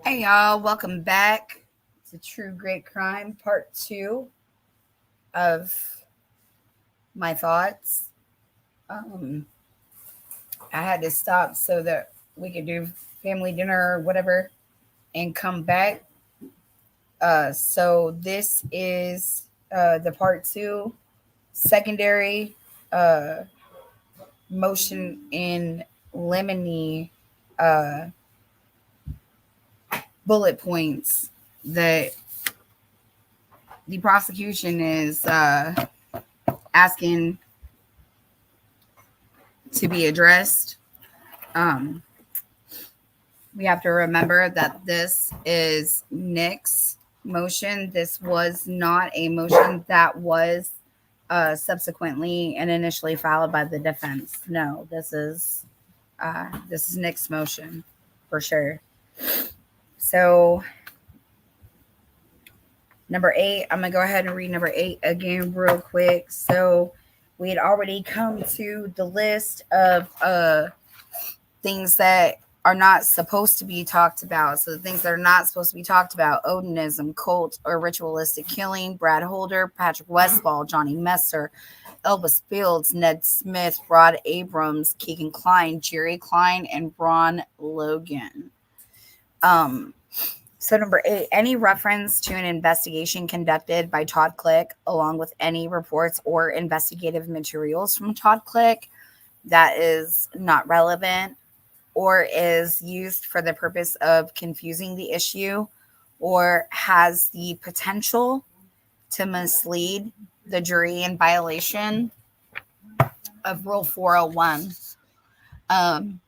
Hey y'all, welcome back to True Great Crime Part 2 of my thoughts. Um, I had to stop so that we could do family dinner or whatever and come back. So this is the Part 2 secondary uh, motion in limine uh, bullet points that the prosecution is asking to be addressed. Um, we have to remember that this is Nick's motion. This was not a motion that was subsequently and initially filed by the defense. No, this is Nick's motion for sure. So number 8, I'm gonna go ahead and read number 8 again real quick. So we had already come to the list of things that are not supposed to be talked about. So the things that are not supposed to be talked about: Odinism, cult or ritualistic killing, Brad Holder, Patrick Westfall, Johnny Messer, Elvis Fields, Ned Smith, Rod Abrams, Keegan Klein, Jerry Klein, and Ron Logan. Um, so number 8, any reference to an investigation conducted by Todd Click, along with any reports or investigative materials from Todd Click that is not relevant or is used for the purpose of confusing the issue or has the potential to mislead the jury in violation of Rule 401. Um,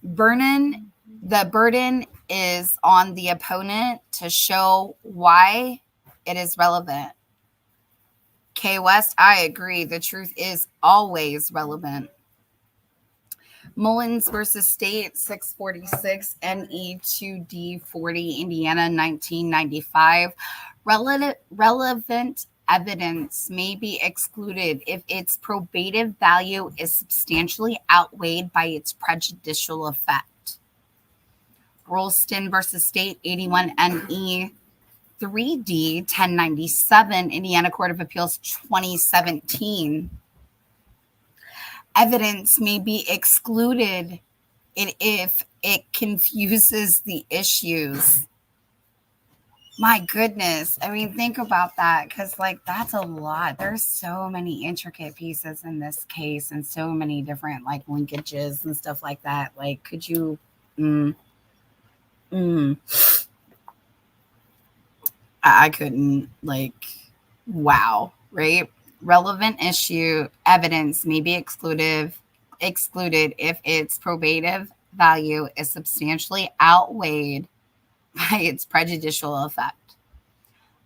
Burden, the burden is on the opponent to show why it is relevant. K West, I agree. The truth is always relevant. Mullins versus State, 646 NE2D40, Indiana, 1995. Relevant evidence may be excluded if its probative value is substantially outweighed by its prejudicial effect. Rolston versus State, 81 NE 3D 1097, Indiana Court of Appeals, 2017. Evidence may be excluded if it confuses the issues. My goodness. I mean, think about that, because, like, that's a lot. There's so many intricate pieces in this case and so many different, like, linkages and stuff like that. Like, could you. Mm, mm, I couldn't, like, wow, right? Relevant issue evidence may be excluded if its probative value is substantially outweighed by its prejudicial effect.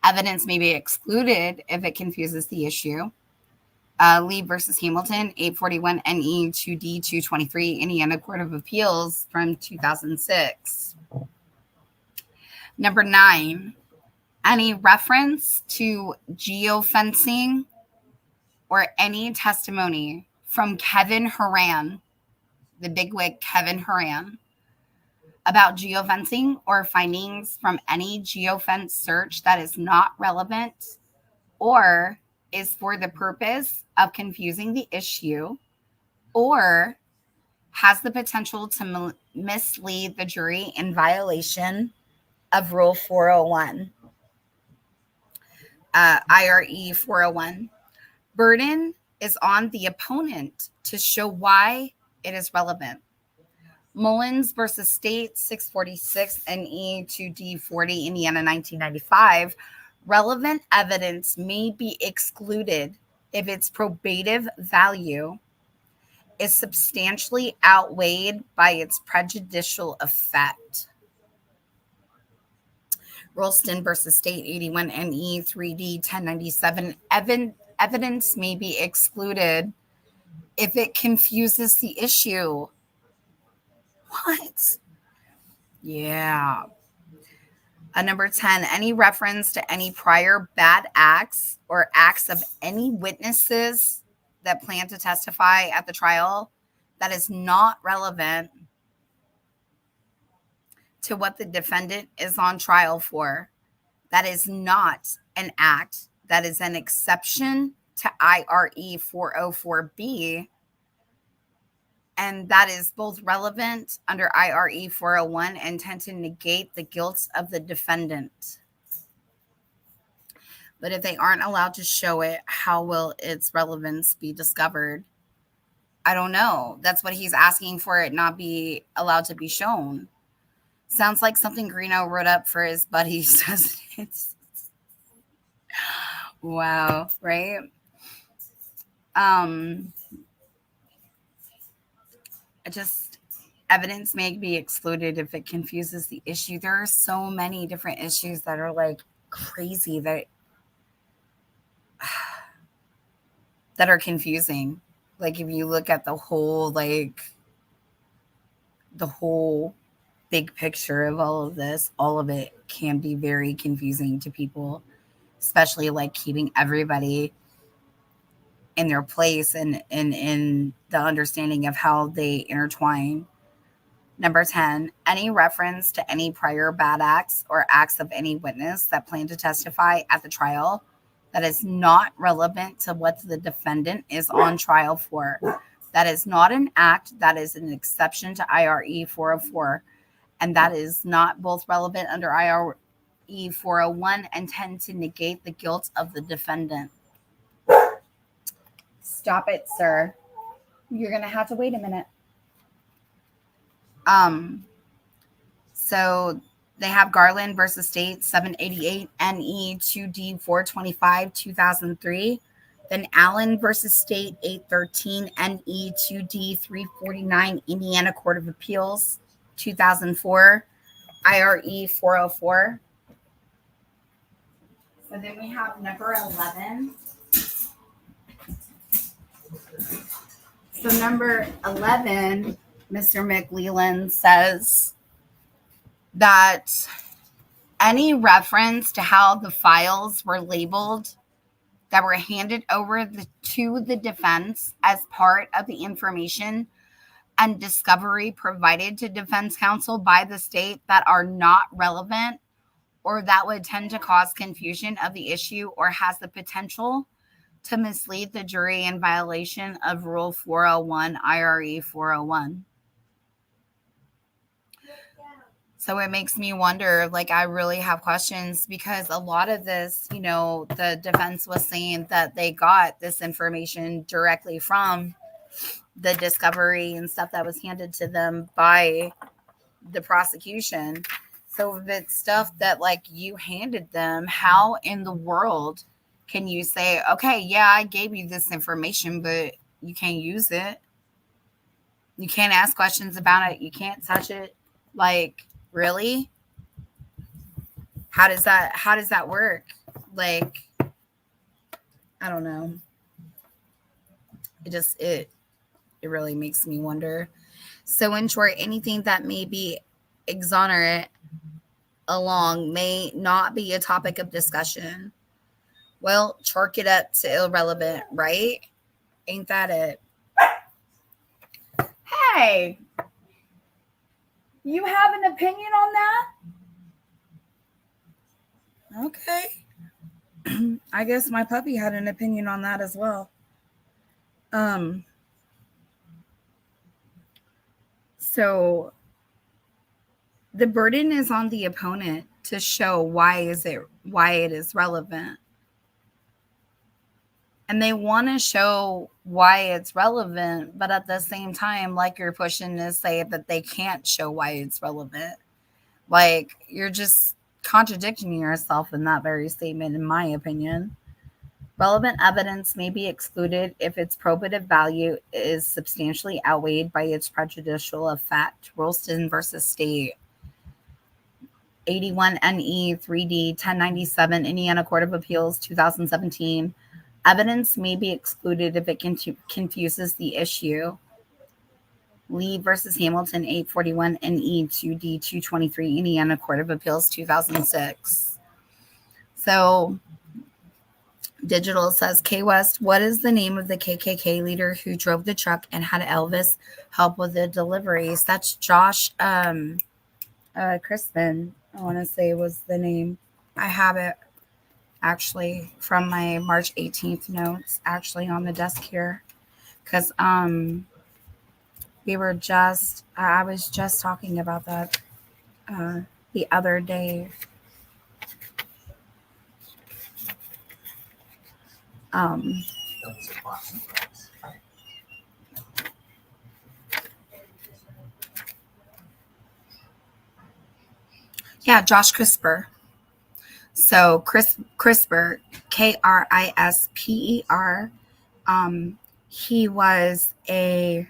Evidence may be excluded if it confuses the issue. Lee versus Hamilton, 841 NE 2D 223, Indiana Court of Appeals from 2006. Number 9, any reference to geofencing or any testimony from Kevin Horan, the bigwig Kevin Horan, about geofencing or findings from any geofence search that is not relevant or is for the purpose of confusing the issue or has the potential to mislead the jury in violation of Rule 401, IRE 401. Burden is on the opponent to show why it is relevant. Mullins versus State, 646 NE2D40, Indiana, 1995. Relevant evidence may be excluded if its probative value is substantially outweighed by its prejudicial effect. Rolston versus State, 81 NE 3D 1097. Evidence may be excluded if it confuses the issue. What? Yeah. Number 10, any reference to any prior bad acts or acts of any witnesses that plan to testify at the trial that is not relevant to what the defendant is on trial for. That is not an act. That is an exception to IRE 404B. And that is both relevant under IRE 401 and tend to negate the guilt of the defendant. But if they aren't allowed to show it, how will its relevance be discovered? I don't know. That's what he's asking for, it not be allowed to be shown. Sounds like something Greeno wrote up for his buddies, doesn't it? Wow, right? Evidence may be excluded if it confuses the issue. There are so many different issues that are like crazy that are confusing. Like if you look at the whole big picture of all of this, all of it can be very confusing to people, especially like keeping everybody in their place and in the understanding of how they intertwine. Number 10, any reference to any prior bad acts or acts of any witness that plan to testify at the trial that is not relevant to what the defendant is on trial for. That is not an act. That is an exception to IRE 404. And that is not both relevant under IRE 401 and tend to negate the guilt of the defendant. Stop it, sir. You're going to have to wait a minute. So they have Garland versus State 788 NE 2D 425 2003. Then Allen versus State 813 NE 2D 349 Indiana Court of Appeals 2004 IRE 404. So then we have number 11. So number 11, Mr. McLeland says that any reference to how the files were labeled that were handed over to the defense as part of the information and discovery provided to defense counsel by the state that are not relevant or that would tend to cause confusion of the issue or has the potential to mislead the jury in violation of Rule 401 IRE 401. So it makes me wonder, like, I really have questions because a lot of this, you know, the defense was saying that they got this information directly from the discovery and stuff that was handed to them by the prosecution. So if it's stuff that, like, you handed them, how in the world can you say, okay, yeah, I gave you this information, but you can't use it? You can't ask questions about it. You can't touch it. Like, really? How does that work? Like, I don't know. It really makes me wonder. So in short, anything that may be exonerate along may not be a topic of discussion. Well, chalk it up to irrelevant, right? Ain't that it? Hey, you have an opinion on that? Okay. I guess my puppy had an opinion on that as well. So the burden is on the opponent to show why it is relevant. And they want to show why it's relevant, but at the same time, like, you're pushing to say that they can't show why it's relevant. Like, you're just contradicting yourself in that very statement, in my opinion. Relevant evidence may be excluded if its probative value is substantially outweighed by its prejudicial effect. Rolston versus State 81 NE 3D 1097 Indiana Court of Appeals 2017. Evidence may be excluded if it confuses the issue. Lee versus Hamilton 841 NE 2D 223 Indiana Court of Appeals 2006. So Digital says, K West, what is the name of the KKK leader who drove the truck and had Elvis help with the deliveries? That's Josh. Crispin, I want to say was the name. I have it actually from my March 18th notes actually on the desk here because we were just I was just talking about that uh, the other day. Um, yeah, Josh Crisper. So Crisper, Krisper. He was a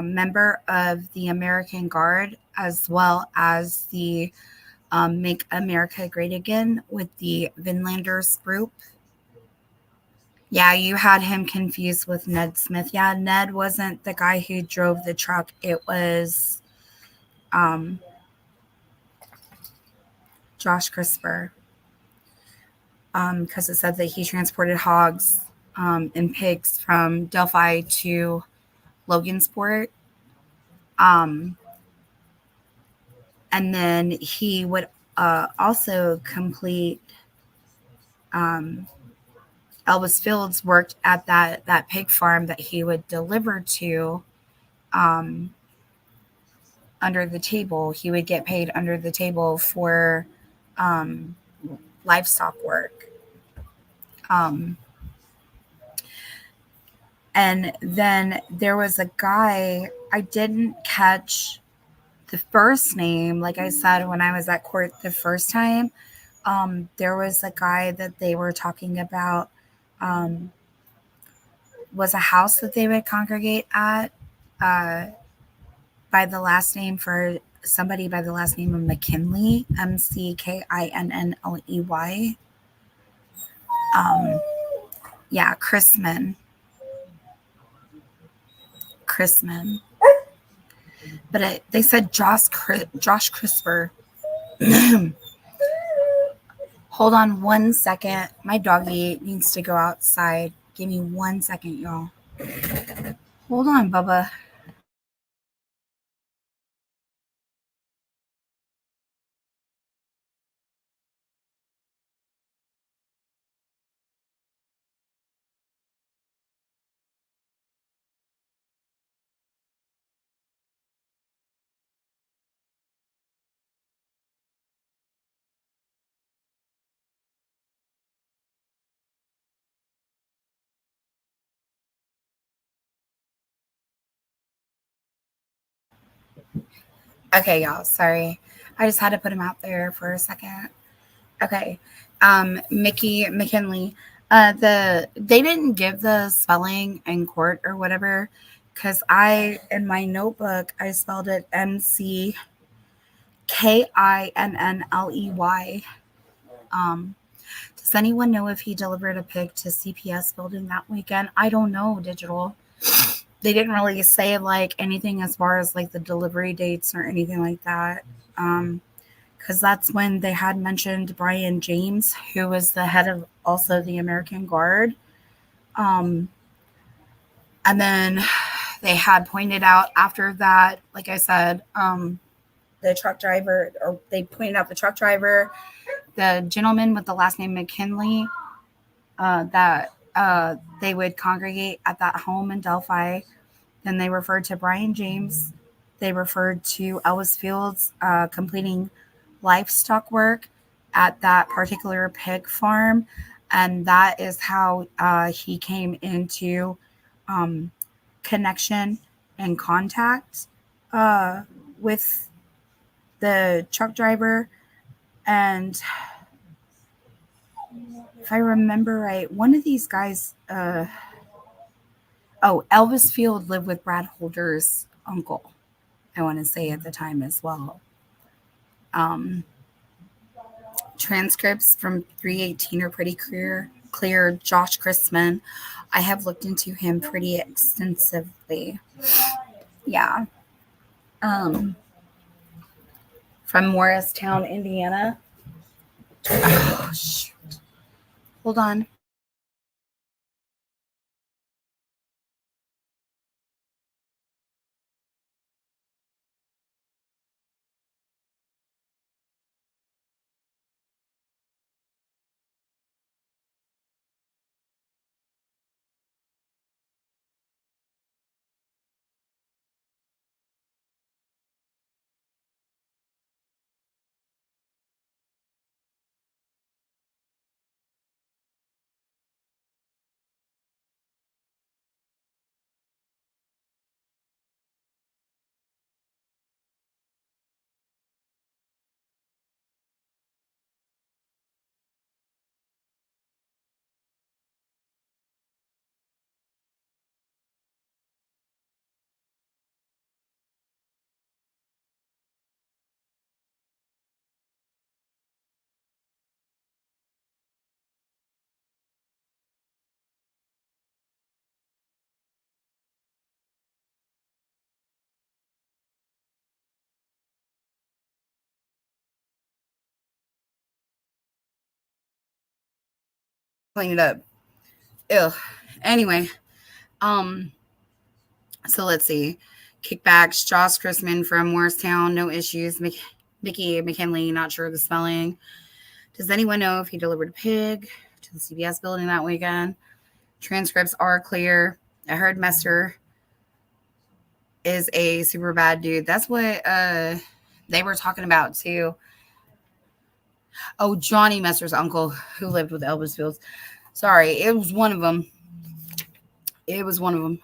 member of the American Guard as well as the Make America Great Again with the Vinlanders group. Yeah, you had him confused with Ned Smith. Yeah, Ned wasn't the guy who drove the truck. It was um, Josh Crisper because it said that he transported hogs and pigs from Delphi to Logansport. Um, and then he would also complete um, Elvis Fields worked at that pig farm that he would deliver to um, under the table. He would get paid under the table for um, livestock work. Um, and then there was a guy I didn't catch the first name. Like I said, when I was at court the first time, there was a guy that they were talking about. Um, was a house that they would congregate at uh, by the last name for somebody by the last name of McKinley, Mckinnley. Um, yeah, Chrisman. But they said Josh Crisper. Hold on 1 second. My doggy needs to go outside. Give me 1 second, y'all. Hold on, Bubba. Okay, y'all. Sorry. I just had to put him out there for a second. Okay. Mickey McKinley. They didn't give the spelling in court or whatever because I in my notebook I spelled it Mckinnley. Um, does anyone know if he delivered a pig to CPS building that weekend? I don't know, digital. They didn't really say like anything as far as like the delivery dates or anything like that. Because that's when they had mentioned Brian James, who was the head of also the American Guard. Um, and then they had pointed out after that, like I said, the truck driver, or they pointed out the truck driver, the gentleman with the last name McKinley, that they would congregate at that home in Delphi. Then they referred to Brian James. They referred to Elvis Fields completing livestock work at that particular pig farm. And that is how he came into um, connection and contact uh, with the truck driver. And if I remember right, one of these guys, Elvis Field lived with Brad Holder's uncle, I want to say at the time as well. Um, Transcripts from 318 are pretty clear. Josh Chrisman, I have looked into him pretty extensively. Yeah. Um, from Morristown, Indiana. Oh, shoot. Hold on. clean it up. Ew. Anyway, um, so let's see. Kickbacks, Josh Chrisman from Morristown, no issues. Mickey McKinley, not sure of the spelling. Does anyone know if he delivered a pig to the CBS building that weekend? Transcripts are clear. I heard Messer is a super bad dude. That's what they were talking about too. Oh, Johnny Messer's uncle who lived with Elvis Fields. Sorry, it was one of them. It was one of them.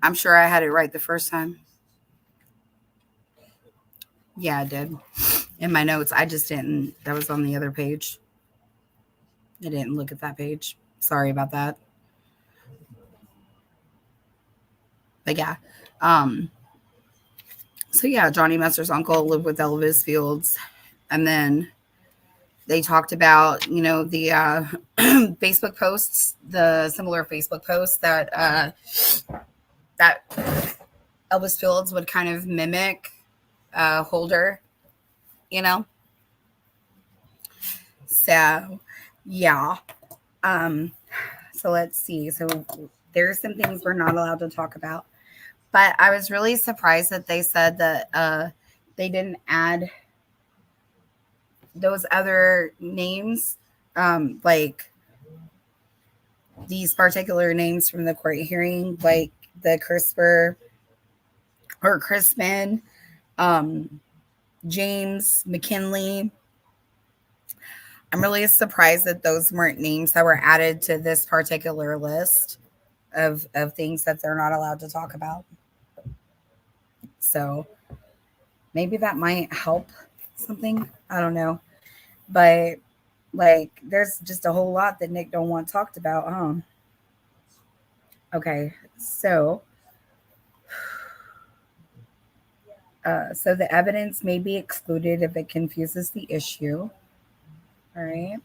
I'm sure I had it right the first time. Yeah, I did. In my notes, I just didn't. That was on the other page. I didn't look at that page. Sorry about that. But yeah. So yeah, Johnny Messer's uncle lived with Elvis Fields. And then they talked about, the Facebook posts, the similar Facebook posts that Elvis Fields would kind of mimic Holder, you know? So, yeah. So let's see. So there's some things we're not allowed to talk about. But I was really surprised that they said that they didn't add those other names, like these particular names from the court hearing, like the CRISPR or Crispin, James McKinley. I'm really surprised that those weren't names that were added to this particular list of things that they're not allowed to talk about. So maybe that might help something. I don't know. But like there's just a whole lot that Nick don't want talked about, huh? Okay. So the evidence may be excluded if it confuses the issue. All right.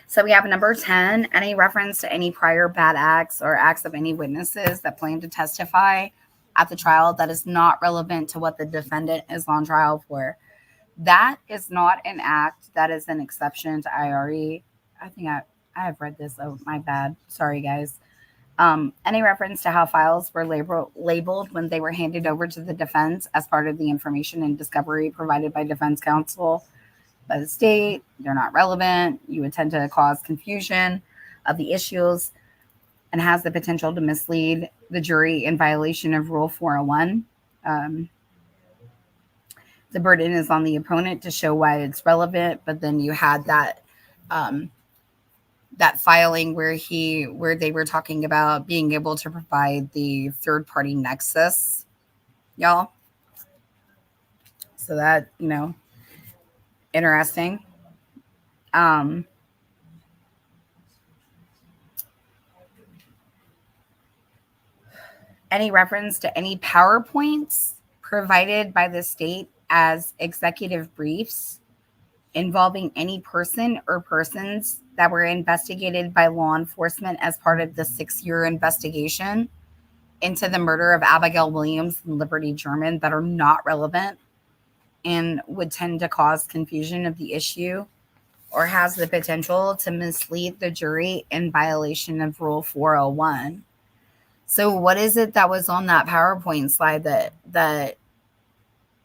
So we have number 10, any reference to any prior bad acts or acts of any witnesses that plan to testify at the trial that is not relevant to what the defendant is on trial for. That is not an act. That is an exception to IRE. I think I have read this. Oh, my bad. Sorry, guys. Any reference to how files were labeled when they were handed over to the defense as part of the information and discovery provided by defense counsel by the state, they're not relevant. You would tend to cause confusion of the issues and has the potential to mislead the jury in violation of Rule 401. The burden is on the opponent to show why it's relevant, but then you had that that filing where they were talking about being able to provide the third party nexus, y'all. So that, interesting. Any reference to any PowerPoints provided by the state as executive briefs involving any person or persons that were investigated by law enforcement as part of the 6-year investigation into the murder of Abigail Williams and Liberty German that are not relevant and would tend to cause confusion of the issue or has the potential to mislead the jury in violation of Rule 401. So what is it that was on that PowerPoint slide that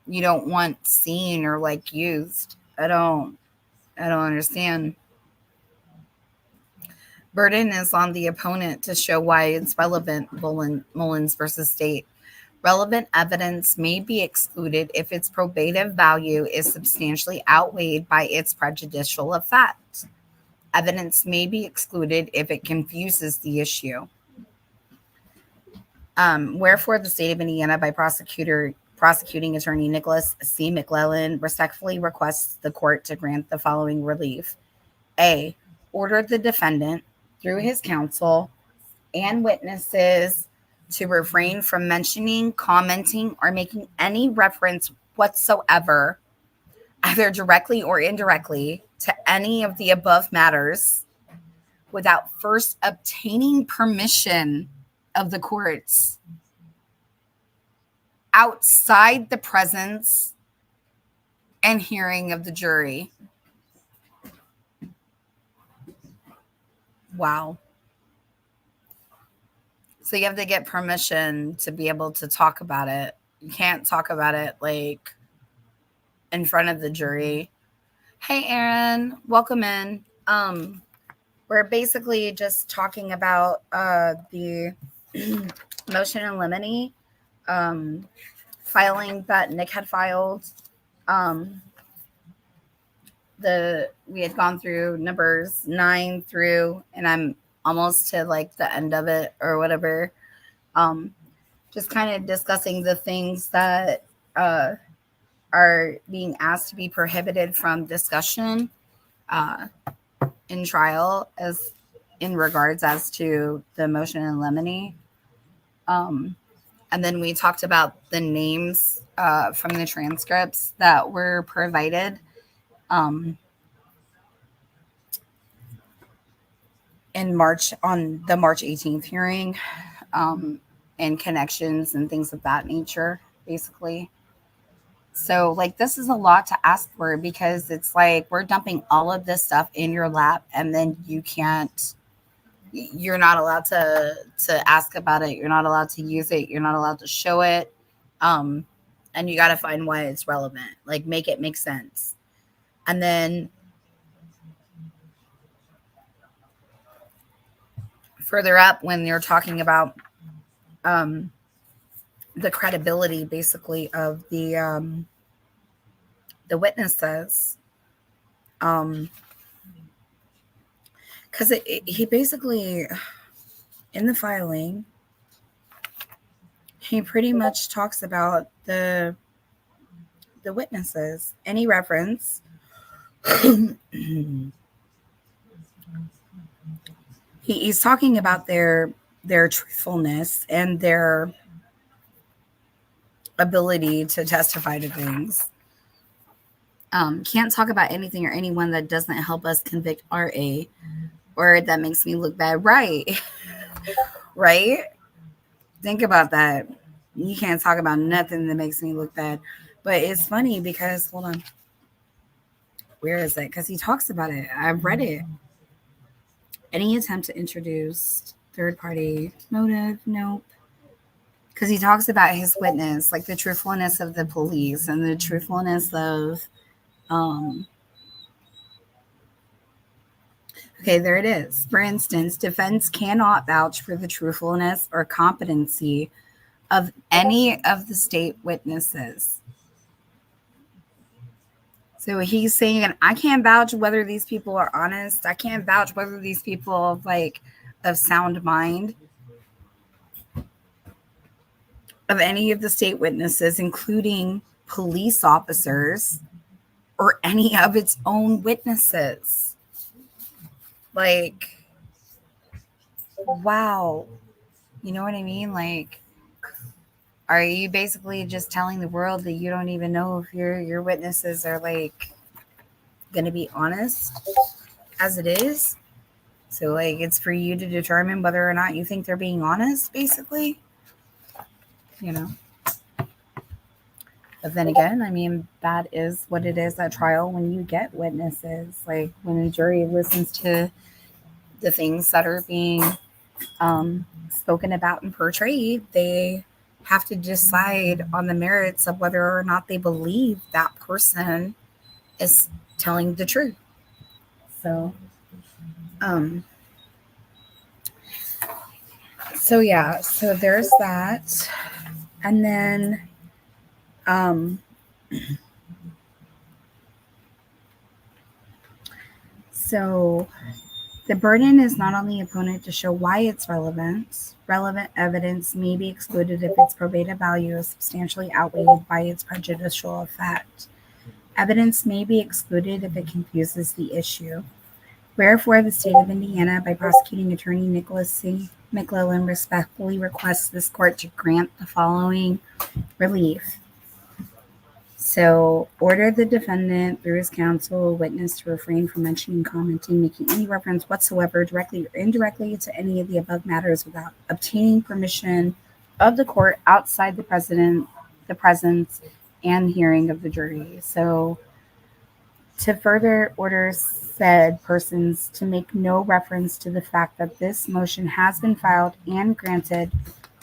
you don't want seen or like used? I don't understand. Burden is on the opponent to show why it's relevant, Mullins versus State. Relevant evidence may be excluded if its probative value is substantially outweighed by its prejudicial effect. Evidence may be excluded if it confuses the issue. Wherefore, the state of Indiana, by prosecuting attorney Nicholas C. McClellan, respectfully requests the court to grant the following relief. A, order the defendant, through his counsel and witnesses, to refrain from mentioning, commenting, or making any reference whatsoever, either directly or indirectly, to any of the above matters without first obtaining permission of the courts. outside the presence and hearing of the jury. Wow. So you have to get permission to be able to talk about it. You can't talk about it like in front of the jury. Hey Aaron, welcome in. We're basically just talking about the motion in limine filing that Nick had filed. We had gone through numbers 9 through, and I'm almost to like the end of it or whatever. Just kind of discussing the things that are being asked to be prohibited from discussion in trial, as in regards as to the motion in limine. And then we talked about the names from the transcripts that were provided in March, on the March 18th hearing, and connections and things of that nature, basically. So, like, this is a lot to ask for, because it's like we're dumping all of this stuff in your lap, and then you're not allowed to ask about it. You're not allowed to use it. You're not allowed to show it. And you got to find why it's relevant. Like, make it make sense. And then further up, when you're talking about the credibility, basically, of the witnesses, because he basically, in the filing, he pretty much talks about the witnesses. Any reference he's talking about their truthfulness and their ability to testify to things. Can't talk about anything or anyone that doesn't help us convict RA, or that makes me look bad. Right. Right? Think about that. You can't talk about nothing that makes me look bad. But it's funny because, hold on. Where is it? Because he talks about it. I've read it. Any attempt to introduce third-party motive? Nope. Because he talks about his witness, like the truthfulness of the police and the truthfulness of, okay, there it is. For instance, defense cannot vouch for the truthfulness or competency of any of the state witnesses. So he's saying, I can't vouch whether these people are honest. I can't vouch whether these people of sound mind, of any of the state witnesses, including police officers or any of its own witnesses. Like, wow. You know what I mean? Like, are you basically just telling the world that you don't even know if your witnesses are like going to be honest as it is? So like, it's for you to determine whether or not you think they're being honest, basically, you know. But then again, I mean, that is what it is at trial when you get witnesses. Like, when a jury listens to the things that are being spoken about and portrayed, they have to decide on the merits of whether or not they believe that person is telling the truth. So, yeah, so there's that. And then, so the burden is not on the opponent to show why it's relevant. Relevant evidence may be excluded if its probative value is substantially outweighed by its prejudicial effect. Evidence may be excluded if it confuses the issue. Wherefore, the state of Indiana, by prosecuting attorney Nicholas C. McClellan, respectfully requests this court to grant the following relief. So, order the defendant, through his counsel, witness, to refrain from mentioning, commenting, making any reference whatsoever, directly or indirectly, to any of the above matters without obtaining permission of the court outside the the presence and hearing of the jury. So, to further orders said persons to make no reference to the fact that this motion has been filed and granted,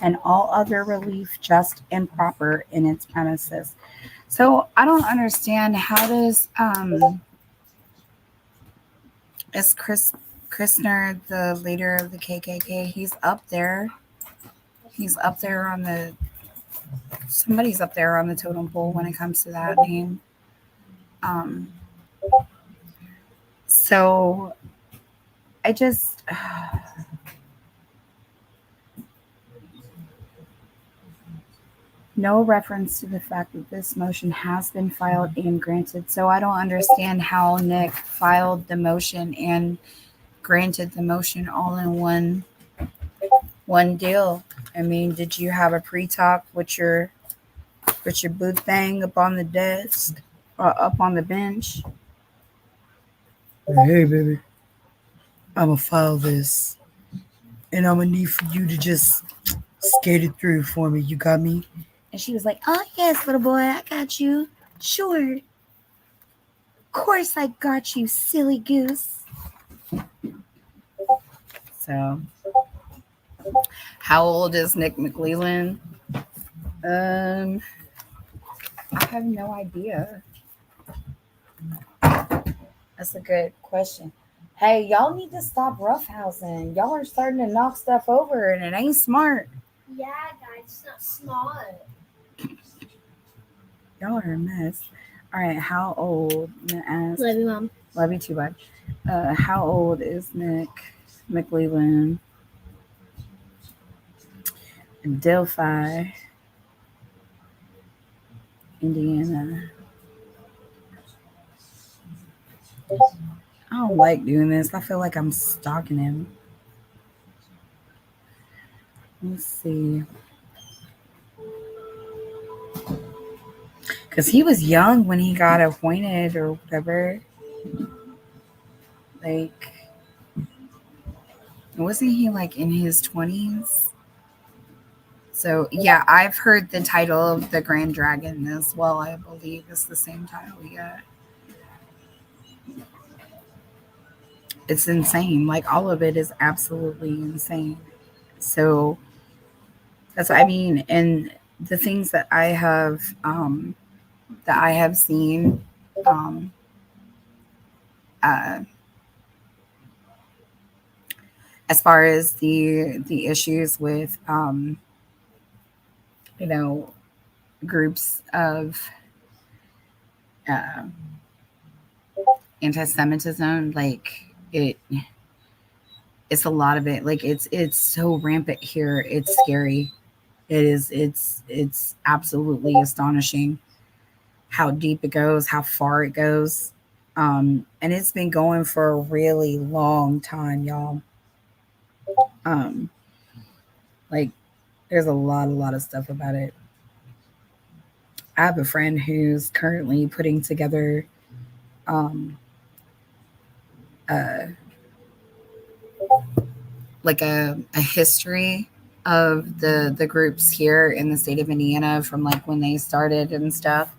and all other relief just and proper in its premises. So I don't understand how does is Christner the leader of the KKK? He's up there. He's up there on the somebody's up there on the totem pole when it comes to that name. Um, so I just no reference to the fact that this motion has been filed and granted. So I don't understand how Nick filed the motion and granted the motion all in one deal. I mean, did you have a pre-talk with your boo thing up on the desk or up on the bench? Hey, baby, I'm gonna file this, and I'm gonna need for you to just skate it through for me. You got me? And she was like, "Oh yes, little boy, I got you. Sure, of course I got you, silly goose." So, how old is Nick McClelland? I have no idea. That's a good question. Hey, y'all need to stop roughhousing. Y'all are starting to knock stuff over, and it ain't smart. Yeah, guys, it's not smart. Y'all are a mess. All right, how old? Love you, Mom. Love you too, bud. How old is Nick McClelland? In Delphi, Indiana. I don't like doing this. I feel like I'm stalking him. Let's see. Because he was young when he got appointed or whatever. Like, wasn't he like in his 20s? So, yeah, I've heard the title of the Grand Dragon as well. I believe it's the same title we got. It's insane. Like, all of it is absolutely insane. So, that's what I mean. And the things that I have seen uh, as far as the issues with groups of uh, anti-Semitism, like it's a lot of it. Like it's so rampant here. It's scary. It is. It's absolutely astonishing how deep it goes, how far it goes, and it's been going for a really long time, y'all. Um, like there's a lot of stuff about it. I have a friend who's currently putting together um, uh, like a history of the groups here in the state of Indiana from like when they started and stuff.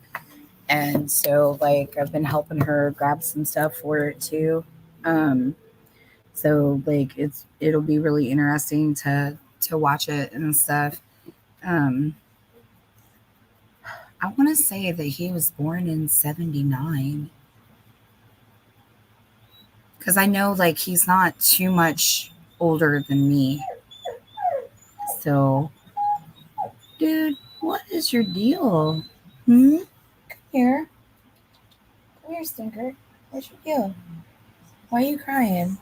And so like I've been helping her grab some stuff for it too. Um, so like it'll be really interesting to watch it and stuff. Um, I want to say that he was born in 79 because I know like he's not too much older than me. So, dude, what is your deal? Come here. Come here, Stinker. What's your deal? Why are you crying?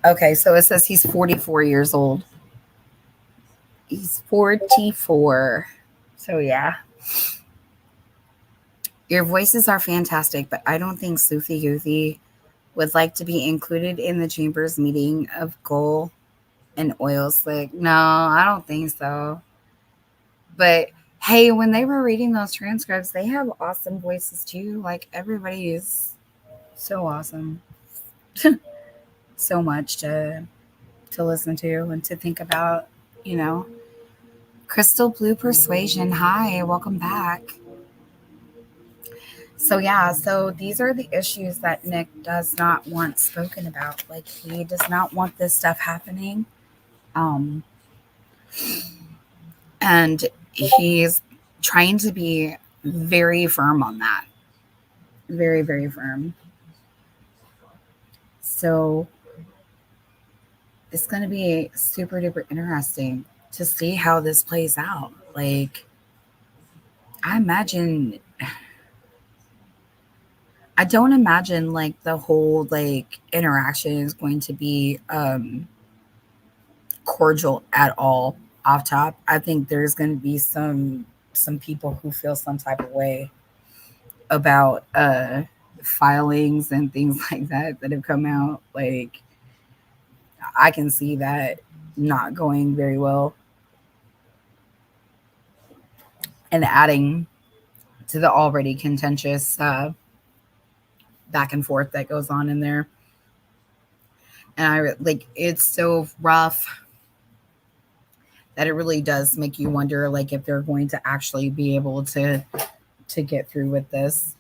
Okay, so it says he's 44 years old. He's 44. So, yeah. Your voices are fantastic, but I don't think Soothy Goothy would like to be included in the Chambers meeting of Goal and Oil Slick. No, I don't think so. But hey, when they were reading those transcripts, they have awesome voices too. Like everybody is So awesome. So much to listen to and to think about, you know. Crystal Blue Persuasion, hi, welcome back. So yeah, so these are the issues that Nick does not want spoken about. Like he does not want this stuff happening. Um and he's trying to be very firm on that. Very, very firm. So it's going to be super duper interesting to see how this plays out. Like, I imagine, I don't imagine like the whole like interaction is going to be cordial at all off top. I think there's going to be some people who feel some type of way about filings and things like that have come out. Like, I can see that not going very well and adding to the already contentious back and forth that goes on in there. And I like it's so rough that it really does make you wonder like if they're going to actually be able to get through with this.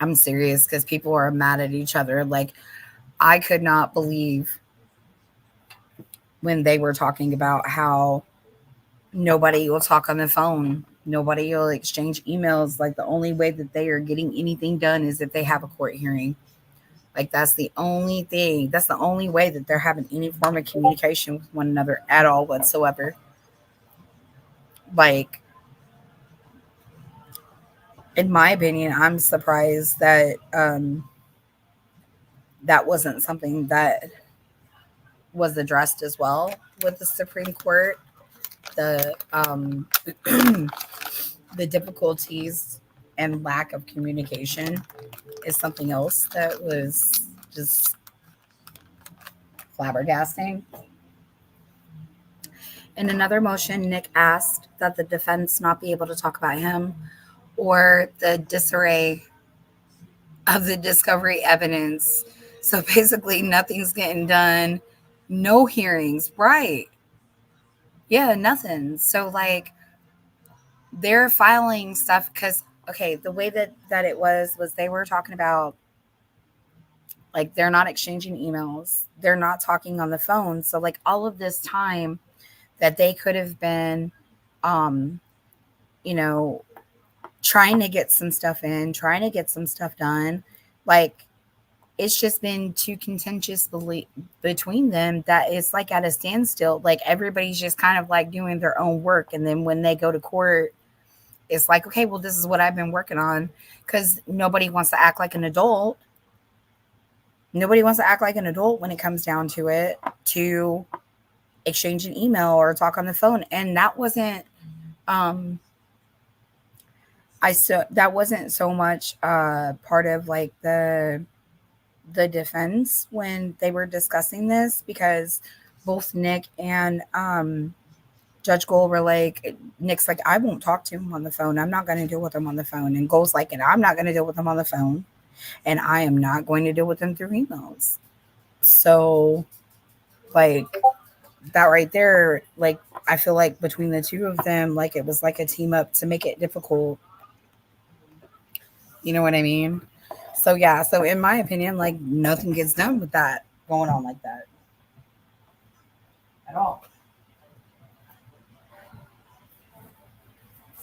I'm serious because people are mad at each other. Like I could not believe when they were talking about how nobody will talk on the phone. Nobody will exchange emails. Like the only way that they are getting anything done is if they have a court hearing. Like that's the only thing. That's the only way that they're having any form of communication with one another at all whatsoever. Like in my opinion, I'm surprised that that wasn't something that was addressed as well with the Supreme Court. The the difficulties and lack of communication is something else that was just flabbergasting. In another motion, Nick asked that the defense not be able to talk about him or the disarray of the discovery evidence. So basically, nothing's getting done, no hearings, right? Yeah, nothing. So, like, they're filing stuff because, okay, the way that it was they were talking about like they're not exchanging emails, they're not talking on the phone. So, like, all of this time that they could have been, um, you know, trying to get some stuff in, trying to get some stuff done. Like it's just been too contentious between them that it's like at a standstill. Like everybody's just kind of like doing their own work. And then when they go to court, it's like, okay, well, this is what I've been working on because nobody wants to act like an adult. Nobody wants to act like an adult when it comes down to it to exchange an email or talk on the phone. And that wasn't, um, that wasn't so much part of like the defense when they were discussing this because both Nick and Judge Gold were like, Nick's like, I won't talk to him on the phone. I'm not going to deal with him on the phone. And Gold's like, and I'm not going to deal with him on the phone. And I am not going to deal with him through emails. So, like, that right there, like, I feel like between the two of them, like, it was like a team up to make it difficult. You know what I mean? So, yeah. So, in my opinion, like, nothing gets done with that going on like that at all.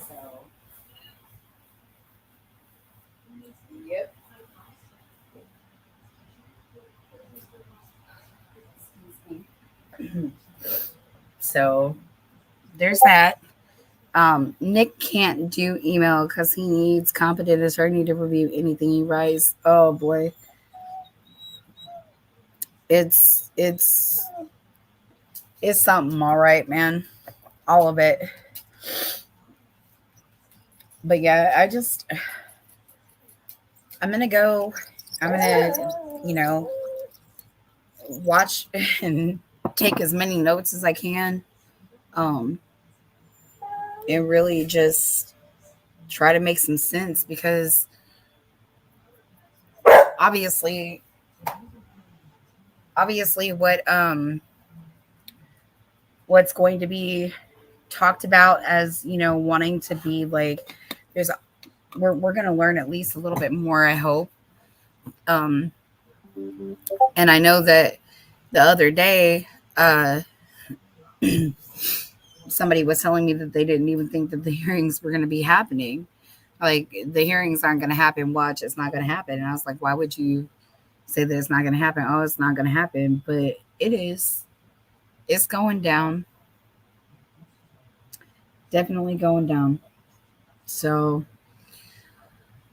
So, yep. So, there's that. Nick can't do email because he needs competent attorney to review anything he writes. Oh boy, it's it's something, all right, man, all of it. But yeah, I'm gonna go. I'm gonna you know watch and take as many notes as I can. Um, and really just try to make some sense because obviously what's going to be talked about as, wanting to be like, there's we're going to learn at least a little bit more, I hope. And I know that the other day, somebody was telling me that they didn't even think that the hearings were going to be happening. Like, the hearings aren't going to happen. Watch, it's not going to happen. And I was like, why would you say that it's not going to happen? Oh, it's not going to happen. But it is. It's going down. Definitely going down. So,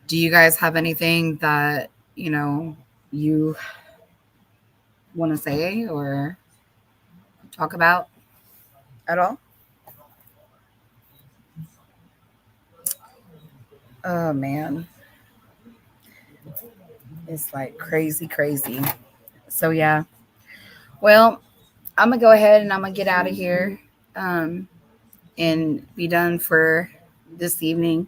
do you guys have anything that, you want to say or talk about at all? Oh, man. It's like crazy, crazy. So, yeah. Well, I'm going to go ahead and I'm going to get out of here and be done for this evening.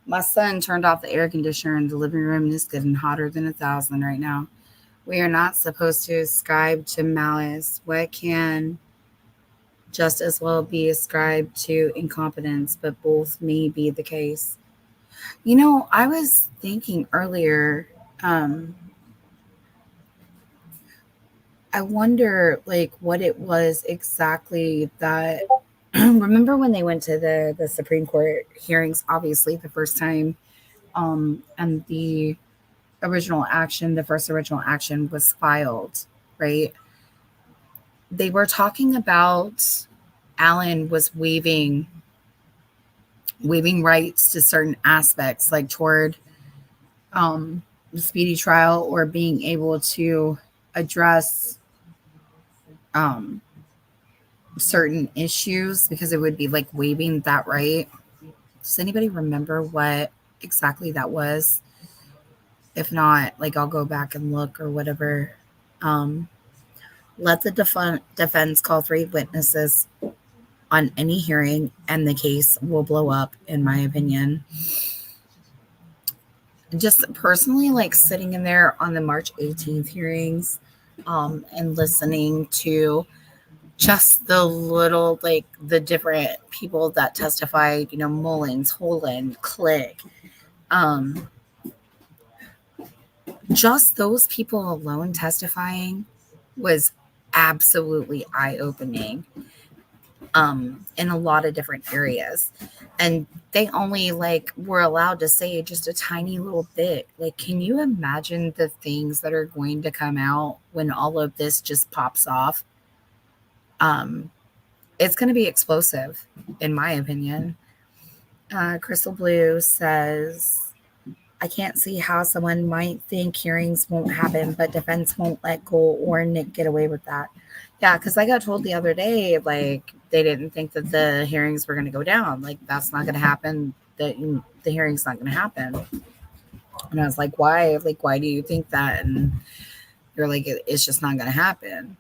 My son turned off the air conditioner in the living room. It's getting hotter than 1,000 right now. We are not supposed to ascribe to malice. What can just as well be ascribed to incompetence, but both may be the case. I was thinking earlier, I wonder like what it was exactly that remember when they went to the Supreme Court hearings, obviously the first time, and the first original action was filed, right? They were talking about Allen was waiving rights to certain aspects, like toward the speedy trial or being able to address um, certain issues, because it would be like waiving that right. Does anybody remember what exactly that was? If not, like, I'll go back and look or whatever. Let the defense call 3 witnesses on any hearing and the case will blow up, in my opinion. Just personally, like sitting in there on the March 18th hearings, and listening to just the little, like the different people that testified, Mullins, Holan, Click, just those people alone testifying was absolutely eye-opening, in a lot of different areas. And they only like were allowed to say just a tiny little bit. Like, can you imagine the things that are going to come out when all of this just pops off? It's going to be explosive, in my opinion. Crystal Blue says, I can't see how someone might think hearings won't happen, but defense won't let go or Nick get away with that. Yeah, because I got told the other day, like, they didn't think that the hearings were going to go down. Like, that's not going to happen. The hearing's not going to happen. And I was like, why? Like, why do you think that? And you're like, it's just not going to happen.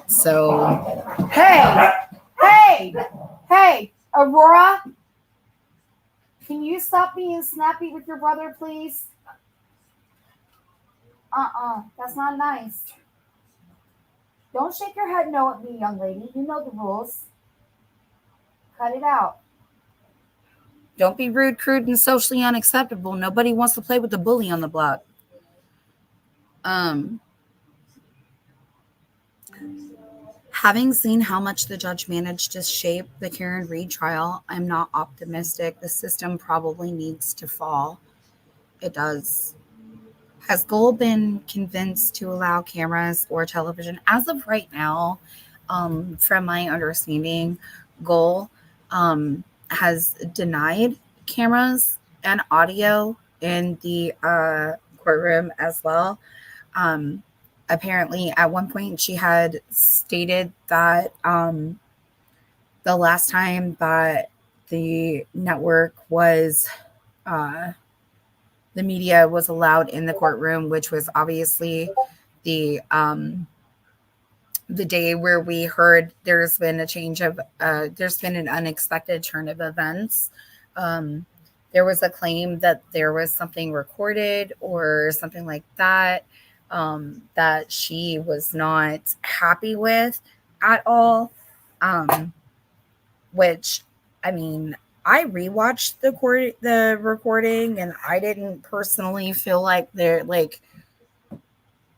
So, hey, Aurora, can you stop being snappy with your brother, please? That's not nice. Don't shake your head no at me, young lady. You know the rules. Cut it out. Don't be rude, crude, and socially unacceptable. Nobody wants to play with the bully on the block. Having seen how much the judge managed to shape the Karen Read trial, I'm not optimistic. The system probably needs to fall. It does. Has Goal been convinced to allow cameras or television? As of right now, from my understanding, Goal has denied cameras and audio in the courtroom as well. Apparently, at one point, she had stated that the last time that the network was, the media was allowed in the courtroom, which was obviously the day where we heard there's been an unexpected turn of events, there was a claim that there was something recorded or something like that, that she was not happy with at all. Um, which, I mean, I rewatched the recording, and I didn't personally feel like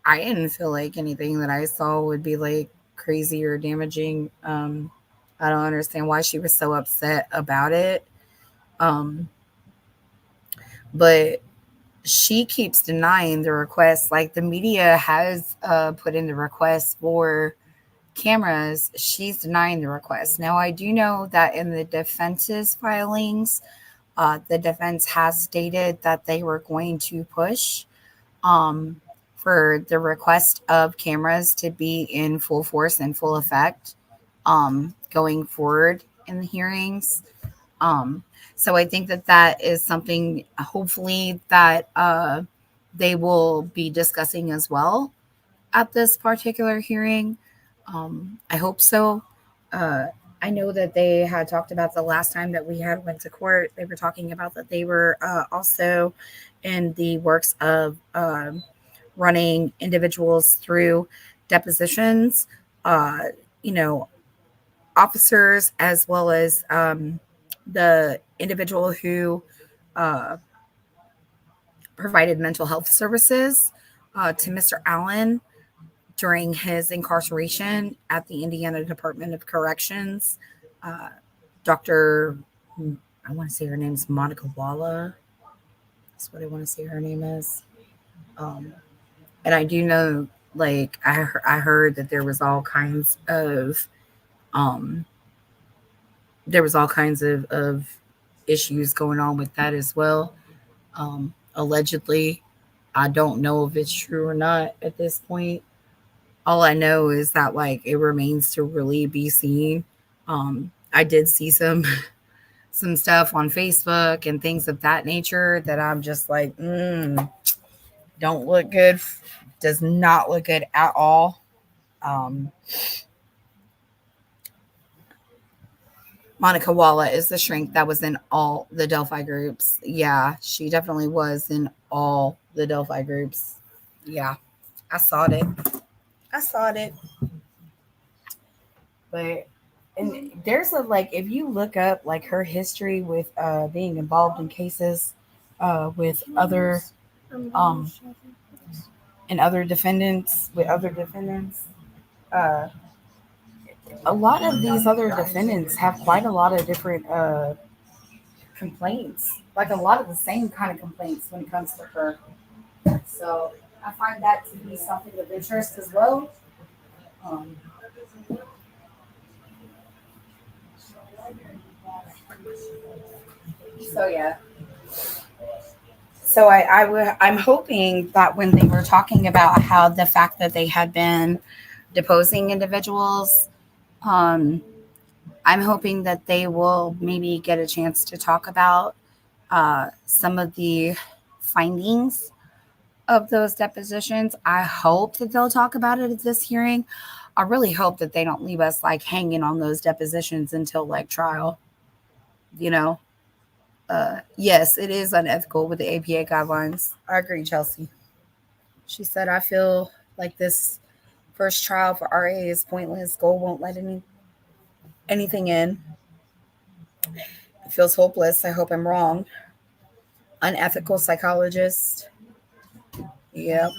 I didn't feel like anything that I saw would be like crazy or damaging. I don't understand why she was so upset about it. Um, but she keeps denying the request. Like the media has put in the request for cameras. She's denying the request. Now, I do know that in the defense's filings, the defense has stated that they were going to push um, for the request of cameras to be in full force and full effect going forward in the hearings. Um, so I think that that is something, hopefully, that they will be discussing as well at this particular hearing. I hope so. Uh, I know that they had talked about the last time that we had went to court. They were talking about that they were also in the works of running individuals through depositions. Uh, you know, officers as well as the individual who uh, provided mental health services to Mr. Allen during his incarceration at the Indiana Department of Corrections. Uh, Dr. I want to say her name's Monica Walla. That's what I want to say her name is. Um, and I do know, like, I heard that um, there was all kinds of issues going on with that as well. Allegedly, I don't know if it's true or not at this point. All I know is that like it remains to really be seen. I did see some stuff on Facebook and things of that nature that I'm just like, don't look good. Does not look good at all. Um, Monica Walla is the shrink that was in all the Delphi groups. Yeah, she definitely was in all the Delphi groups. Yeah, I saw it. I saw it. But and there's a like if you look up like her history with being involved in cases with other um and other defendants, uh a lot of these other defendants have quite a lot of different complaints, like a lot of the same kind of complaints when it comes to her. So I find that to be something of interest as well. Um, so yeah. So I'm hoping that when they were talking about how the fact that they had been deposing individuals, um, I'm hoping that they will maybe get a chance to talk about some of the findings of those depositions. I hope that they'll talk about it at this hearing. I really hope that they don't leave us like hanging on those depositions until like trial, you know. Yes, it is unethical with the APA guidelines. I agree, Chelsea. She said, I feel like this first trial for RA is pointless. Gold won't let anything in. It feels hopeless. I hope I'm wrong. Unethical psychologist. Yep.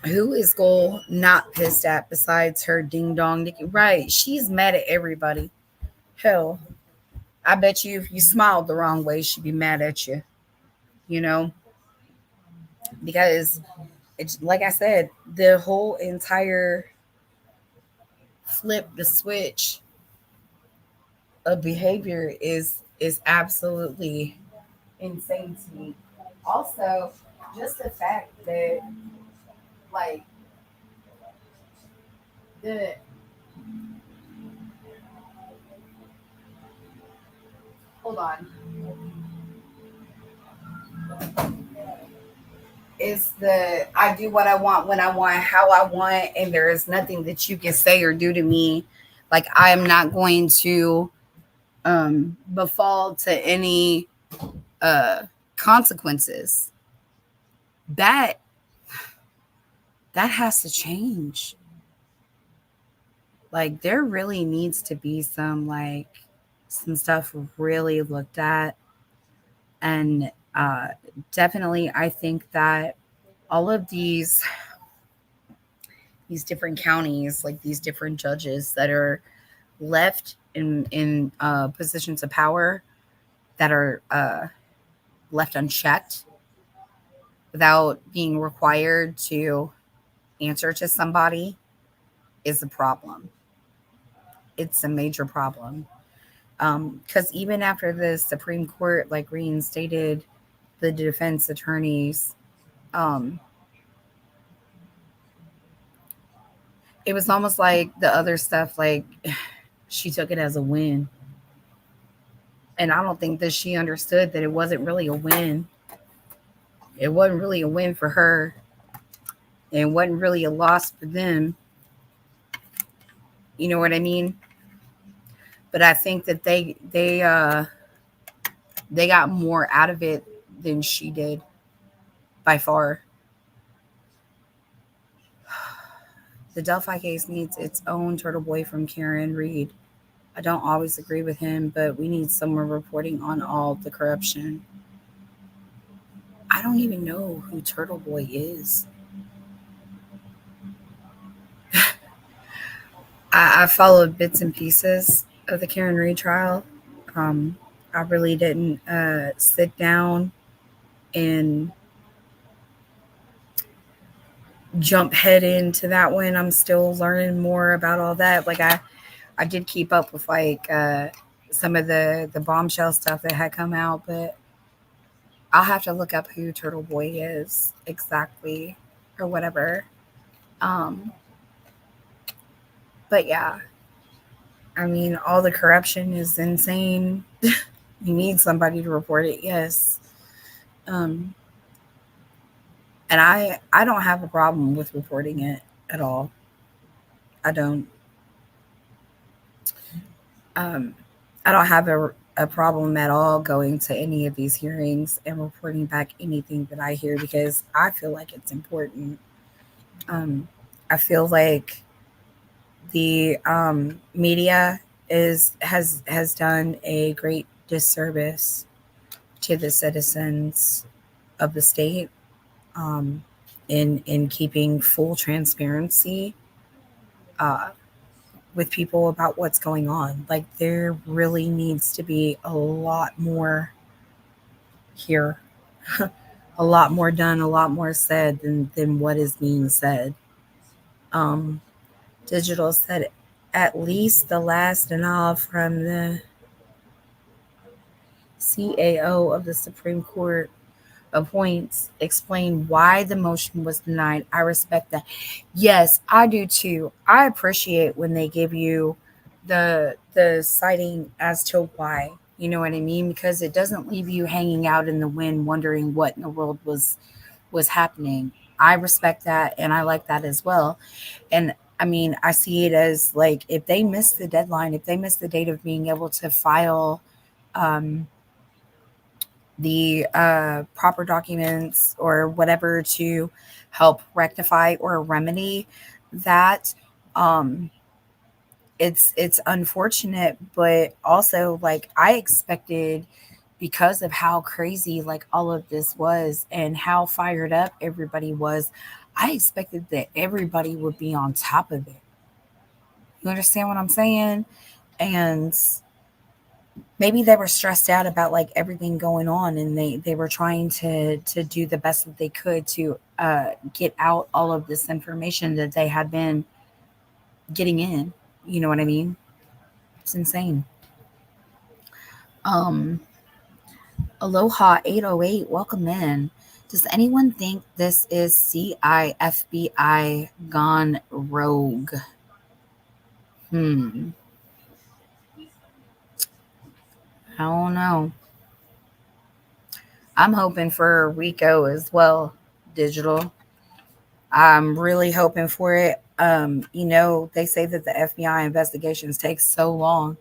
Who is Gold not pissed at besides her ding dong Nikki? Right. She's mad at everybody. Hell, I bet you if you smiled the wrong way, she'd be mad at you, you know? Because it's like I said, the whole entire flip the switch of behavior is absolutely insane to me. Also, just the fact that like the hold on is the I do what I want when I want how I want, and there is nothing that you can say or do to me. Like I am not going to befall to any consequences. That has to change. Like there really needs to be some stuff really looked at, and definitely I think that all of these different counties, like these different judges that are left in positions of power, that are left unchecked without being required to answer to somebody, is a problem. It's a major problem. Because even after the Supreme Court like reinstated the defense attorneys, um, it was almost like the other stuff, like she took it as a win. And I don't think that she understood that it wasn't really a win. It wasn't really a win for her. And it wasn't really a loss for them. You know what I mean? But I think that they got more out of it than she did by far. The Delphi case needs its own Turtle Boy from Karen Reed. I don't always agree with him, but we need someone reporting on all the corruption. I don't even know who Turtle Boy is. I followed bits and pieces of the Karen Reed trial. Um, I really didn't sit down and jump head into that one. I'm still learning more about all that. Like I did keep up with some of the bombshell stuff that had come out, but I'll have to look up who Turtle Boy is exactly or whatever. Um, but yeah, I mean, all the corruption is insane. You need somebody to report it, yes. Um, and I don't have a problem with reporting it at all. I don't. Um, I don't have a problem at all going to any of these hearings and reporting back anything that I hear because I feel like it's important. Um, I feel like the media has done a great disservice to the citizens of the state, um, in keeping full transparency uh, with people about what's going on. Like there really needs to be a lot more here, a lot more done, a lot more said than what is being said. Um, Digital said at least the last denial from the CAO of the Supreme Court appoints explain why the motion was denied. I respect that. Yes, I do too. I appreciate when they give you the citing as to why. You know what I mean? Because it doesn't leave you hanging out in the wind wondering what in the world was happening. I respect that and I like that as well. And I mean, I see it as like if they miss the deadline, if they miss the date of being able to file um the proper documents or whatever to help rectify or remedy that, um it's unfortunate, but also like I expected, because of how crazy like all of this was and how fired up everybody was, I expected that everybody would be on top of it. You understand what I'm saying? And maybe they were stressed out about like everything going on, and they were trying to do the best that they could to get out all of this information that they had been getting in. You know what I mean? It's insane. um Aloha 808, welcome in. Does anyone think this is CIFBI gone rogue? Hmm, I don't know. I'm hoping for Rico as well. Digital, I'm really hoping for it. They say that the FBI investigations take so long,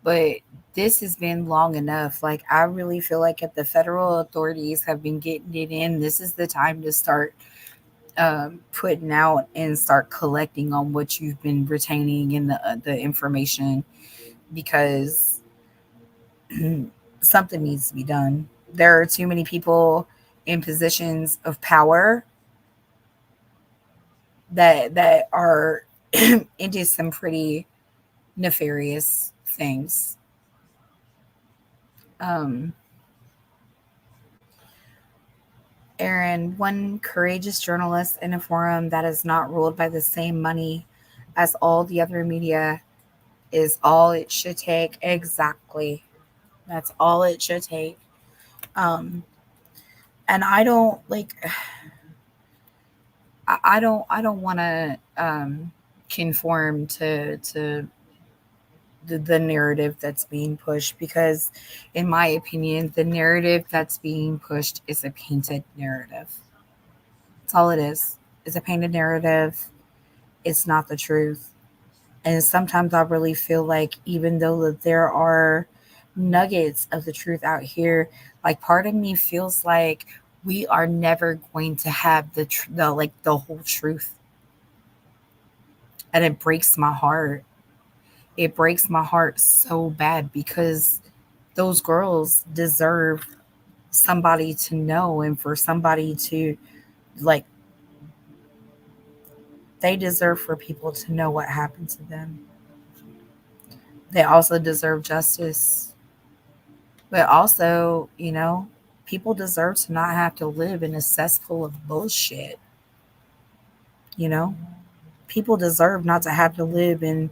but this has been long enough. Like, I really feel like if the federal authorities have been getting it in, this is the time to start putting out and start collecting on what you've been retaining in the information, because something needs to be done. There are too many people in positions of power that are into some pretty nefarious things. Um, Aaron, one courageous journalist in a forum that is not ruled by the same money as all the other media is all it should take. Exactly. That's all it should take. Um, and I don't like. I don't want to conform to the narrative that's being pushed, because in my opinion the narrative that's being pushed is a painted narrative. That's all it is. It's a painted narrative. It's not the truth. And sometimes I really feel like, even though that there are nuggets of the truth out here, like part of me feels like we are never going to have the whole truth. And it breaks my heart. It breaks my heart so bad, because those girls deserve somebody to know, and for somebody to, like, they deserve for people to know what happened to them. They also deserve justice. But also, people deserve to not have to live in a cesspool of bullshit. You know, people deserve not to have to live in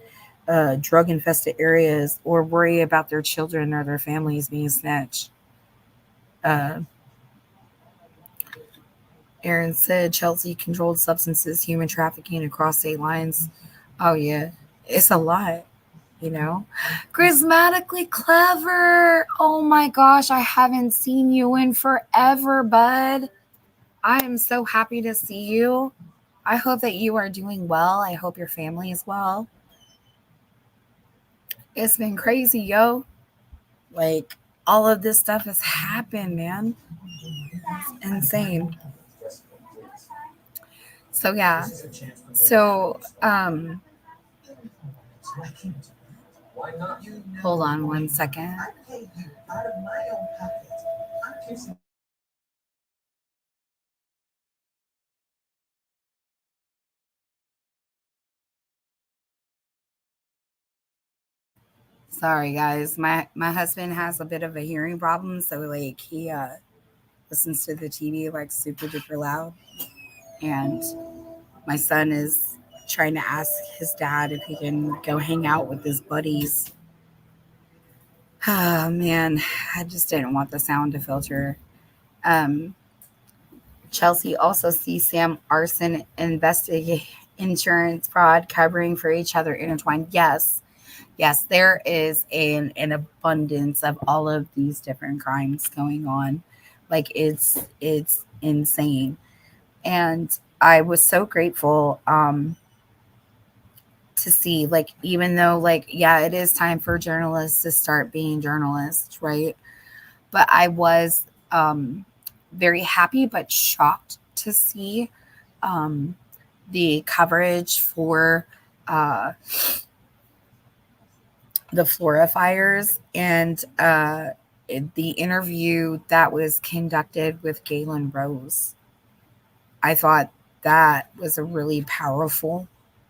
drug infested areas, or worry about their children or their families being snatched. Uh, Aaron said Chelsea controlled substances, human trafficking across state lines. Oh, yeah. It's a lot, you know? Charismatically clever. Oh my gosh, I haven't seen you in forever, bud. I am so happy to see you. I hope that you are doing well. I hope your family is well. It's been crazy, yo. Like, all of this stuff has happened, man. It's insane. So, yeah. So, hold on one second. Sorry, guys. My husband has a bit of a hearing problem, so like he listens to the TV like super duper loud, and my son is trying to ask his dad if he can go hang out with his buddies. Oh man, I just didn't want the sound to filter. Um, Chelsea also sees Sam arson investigate insurance fraud covering for each other intertwined. Yes, yes, there is an abundance of all of these different crimes going on. Like, it's insane. And I was so grateful to see, like, even though, like, yeah, it is time for journalists to start being journalists, right? But I was very happy but shocked to see um the coverage for uh the Flora fires, and the interview that was conducted with Galen Rose. I thought that was a really powerful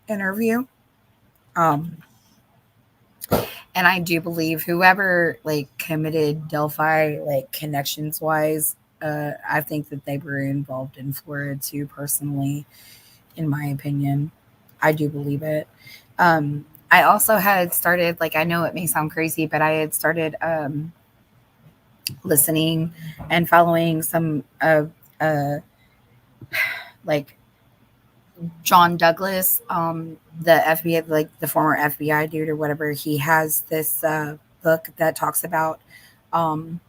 interview. Um, and I do believe whoever like committed Delphi, like connections wise, I think that they were involved in Florida too. Personally, in my opinion, I do believe it. I also had started, like, I know it may sound crazy, but I had started listening and following some of like John Douglas, the FBI, like the former FBI dude or whatever. He has this book that talks about um,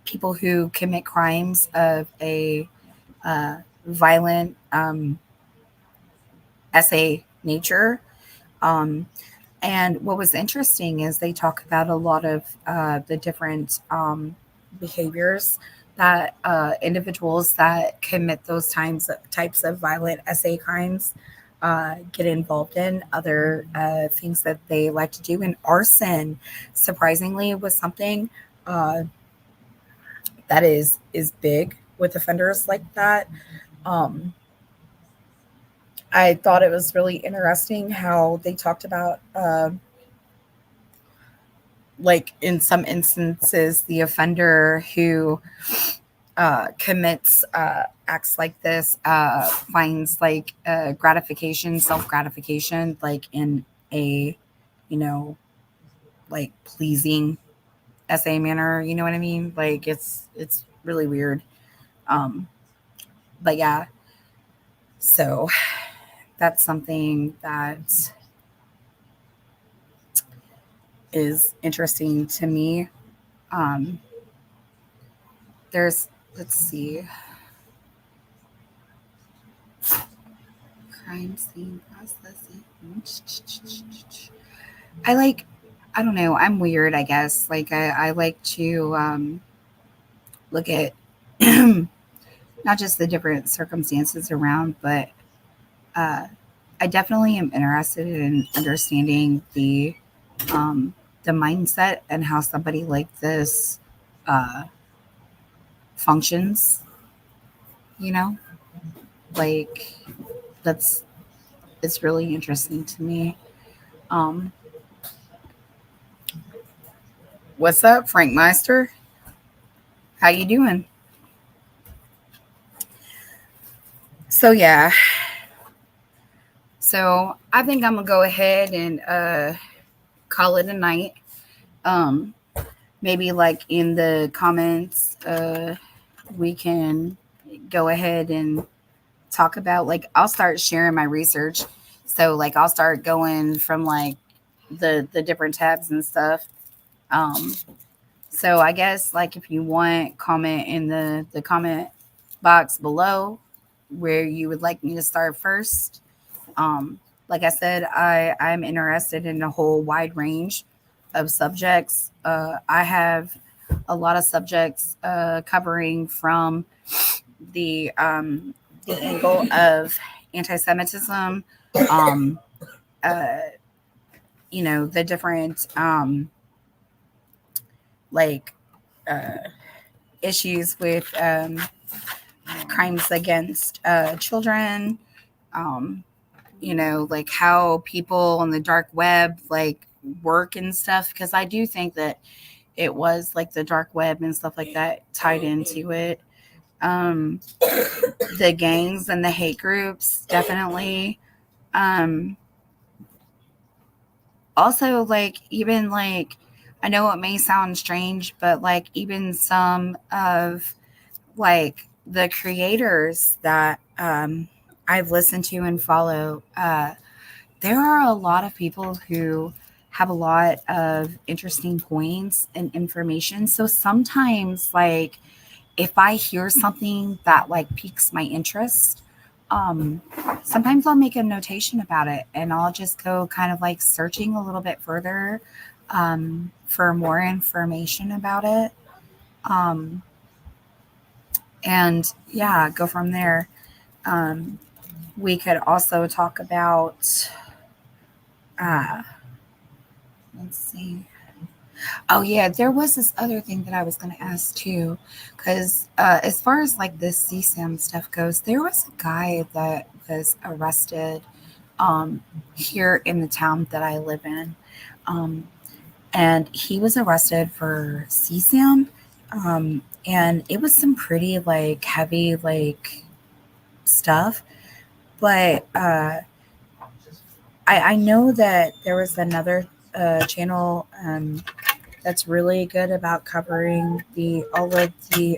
people who commit crimes of a violent essay nature. Um, And what was interesting is they talk about a lot of the different behaviors that individuals that commit those types of violent SA crimes get involved in. Other things that they like to do, and arson, surprisingly, was something uh, that is big with offenders like that. Um, I thought it was really interesting how they talked about. Like in some instances, the offender who commits acts like this finds like gratification, self gratification, like in a, you know, like pleasing SA manner. You know what I mean? Like it's really weird. Um, but yeah, so that's something that is interesting to me. Um, there's let's see, crime scene processing. I like, I don't know, I'm weird, I guess. Like, I like to look at not just the different circumstances around, but uh, I definitely am interested in understanding the mindset and how somebody like this uh, functions, you know? Like, that's, it's really interesting to me. Um, what's up, Frank Meister? How you doing? So yeah, so I think I'm gonna go ahead and call it a night. Um, maybe like in the comments, we can go ahead and talk about, like, I'll start sharing my research. So like I'll start going from like the different tabs and stuff. Um, so I guess like if you want, comment in the comment box below where you would like me to start first. Like I said, I'm interested in a whole wide range of subjects. I have a lot of subjects covering from the angle of anti-Semitism, um, uh, the different like uh, issues with crimes against children. Um, like how people on the dark web like work and stuff. Because I do think that it was like the dark web and stuff like that tied into it. Um, the gangs and the hate groups, definitely. Um, also, like, even like, I know it may sound strange, but like, even some of like the creators that I've listened to and follow, there are a lot of people who have a lot of interesting points and information. So sometimes, like, if I hear something that like piques my interest, um, sometimes I'll make a notation about it and I'll just go kind of like searching a little bit further for more information about it. Um, and yeah, go from there. Um, we could also talk about, uh, let's see. Oh yeah, there was this other thing that I was going to ask too, because as far as like this CSAM stuff goes, there was a guy that was arrested here in the town that I live in, um, and he was arrested for CSAM, and it was some pretty like heavy like stuff, but I know that there was another channel. That's really good about covering the all of the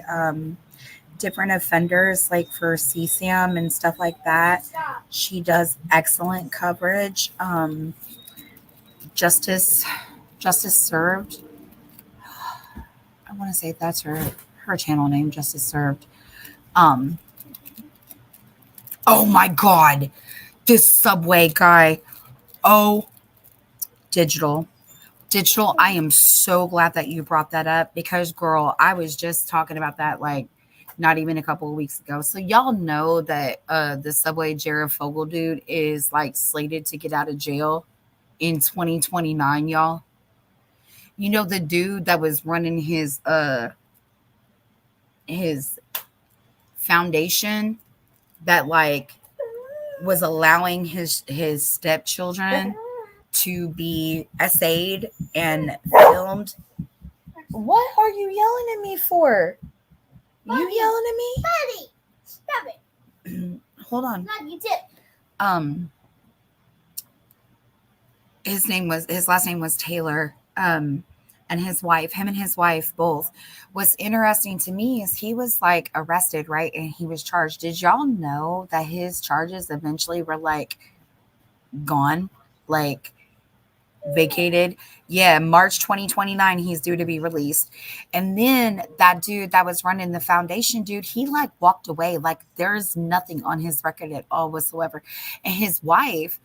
different offenders, like for CSAM and stuff like that. She does excellent coverage. Justice Justice Served. I want to say that's her channel name, Justice Served. Um, oh my God, this Subway guy. Oh Digital. Digital, I am so glad that you brought that up because, girl, I was just talking about that like not even a couple of weeks ago. So y'all know that the Subway Jared Fogle dude is like slated to get out of jail in 2029, y'all. You know the dude that was running his foundation that like was allowing his stepchildren to be essayed and filmed. What are you yelling at me for? You Buddy. yelling at me? Buddy, stop it. Hold on. Not you tip. His last name was Taylor. And his wife, him and his wife both. What's interesting to me is he was like arrested, right? And he was charged. Did y'all know that his charges eventually were like gone? Like vacated. Yeah, March 2029, he's due to be released. And then that dude that was running the foundation, dude, he like walked away. Like there's nothing on his record at all whatsoever. And his wife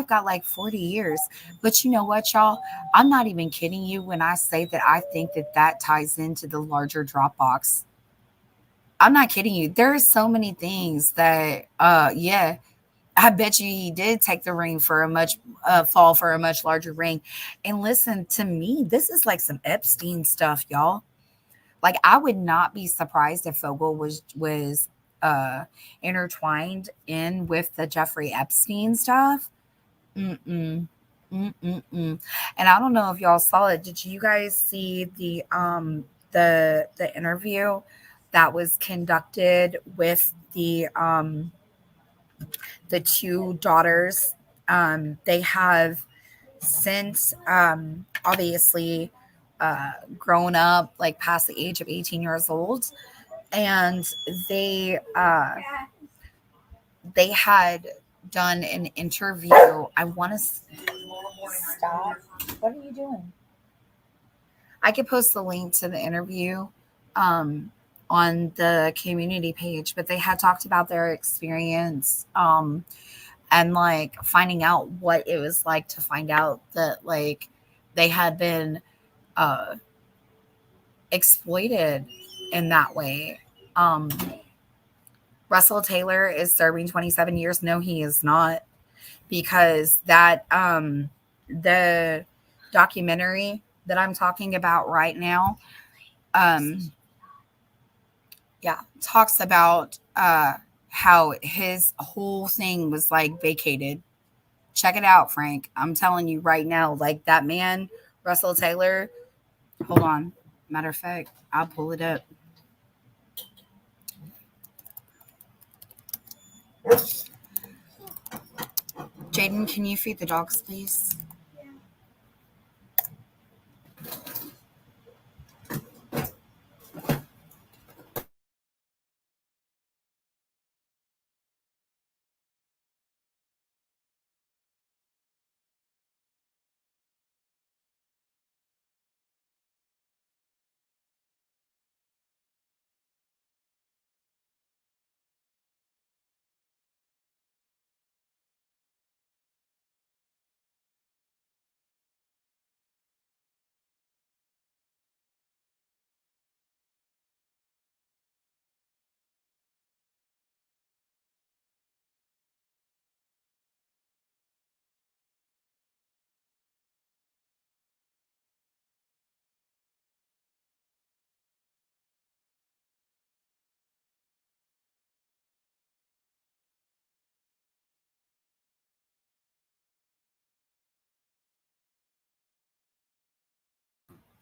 got like 40 years. But you know what, y'all? I'm not even kidding you when I say that I think that that ties into the larger Dropbox. I'm not kidding you. There are so many things that, yeah, I bet you he did take the ring for a much fall for a much larger ring. And listen to me, this is like some Epstein stuff, y'all. Like I would not be surprised if Fogel was intertwined in with the Jeffrey Epstein stuff. Mm-mm. Mm-mm-mm. And I don't know if y'all saw it. Did you guys see the interview that was conducted with the two daughters? They have since obviously grown up like past the age of 18 years old, and they had done an interview. I want to stop. What are you doing? I could post the link to the interview um, on the community page, but they had talked about their experience and like finding out what it was like to find out that like they had been uh, exploited in that way. Um, Russell Taylor is serving 27 years. No, he is not, because that the documentary that I'm talking about right now, um, yeah, talks about how his whole thing was like vacated. Check it out, Frank. I'm telling you right now, like that man, Russell Taylor. Hold on. Matter of fact, I'll pull it up. Jaden, can you feed the dogs, please?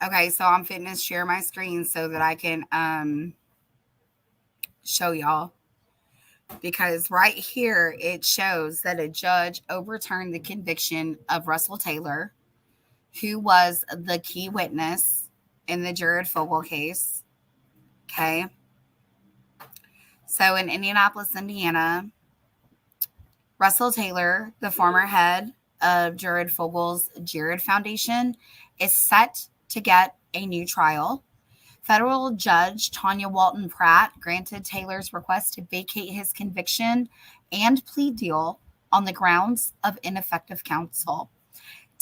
Okay, so I'm fitting to share my screen so that I can show y'all, because right here it shows that a judge overturned the conviction of Russell Taylor, who was the key witness in the Jared Fogle case. Okay. So in Indianapolis, Indiana, Russell Taylor, the former head of Jared Fogle's Jared Foundation, is set to get a new trial. Federal Judge Tanya Walton Pratt granted Taylor's request to vacate his conviction and plea deal on the grounds of ineffective counsel.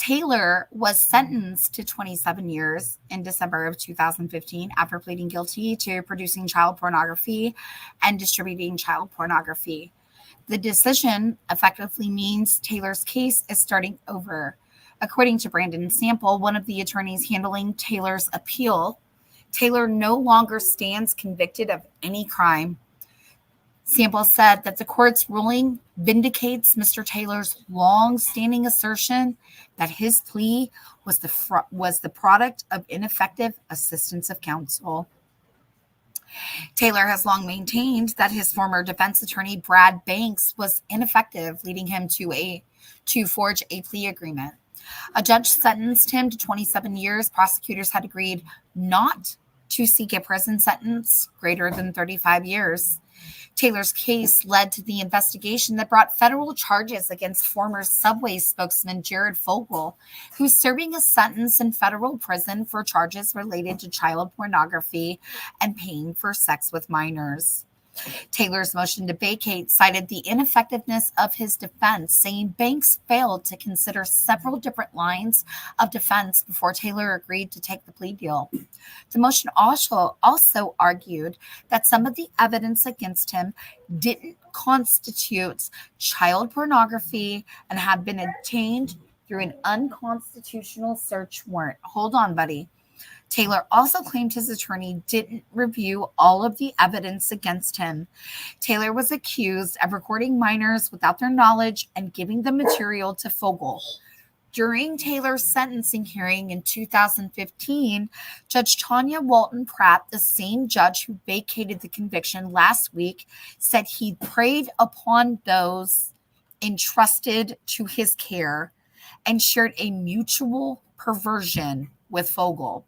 Taylor was sentenced to 27 years in December of 2015 after pleading guilty to producing child pornography and distributing child pornography. The decision effectively means Taylor's case is starting over. According to Brandon Sample, one of the attorneys handling Taylor's appeal, Taylor no longer stands convicted of any crime. Sample said that the court's ruling vindicates Mr. Taylor's long-standing assertion that his plea was the product of ineffective assistance of counsel. Taylor has long maintained that his former defense attorney, Brad Banks, was ineffective, leading him to forge a plea agreement. A judge sentenced him to 27 years. Prosecutors had agreed not to seek a prison sentence greater than 35 years. Taylor's case led to the investigation that brought federal charges against former Subway spokesman Jared Fogle, who's serving a sentence in federal prison for charges related to child pornography and paying for sex with minors. Taylor's motion to vacate cited the ineffectiveness of his defense, saying Banks failed to consider several different lines of defense before Taylor agreed to take the plea deal. The motion also argued that some of the evidence against him didn't constitute child pornography and had been obtained through an unconstitutional search warrant. Hold on, buddy. Taylor also claimed his attorney didn't review all of the evidence against him. Taylor was accused of recording minors without their knowledge and giving the material to Fogle. During Taylor's sentencing hearing in 2015, Judge Tanya Walton Pratt, the same judge who vacated the conviction last week, said he preyed upon those entrusted to his care and shared a mutual perversion with Fogle.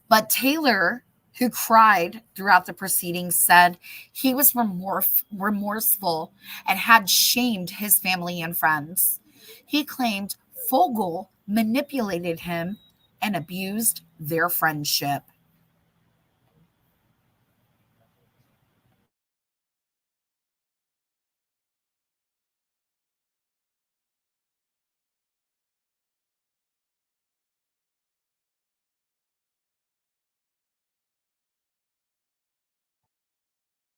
But Taylor, who cried throughout the proceedings, said he was remorseful and had shamed his family and friends. He claimed Fogle manipulated him and abused their friendship.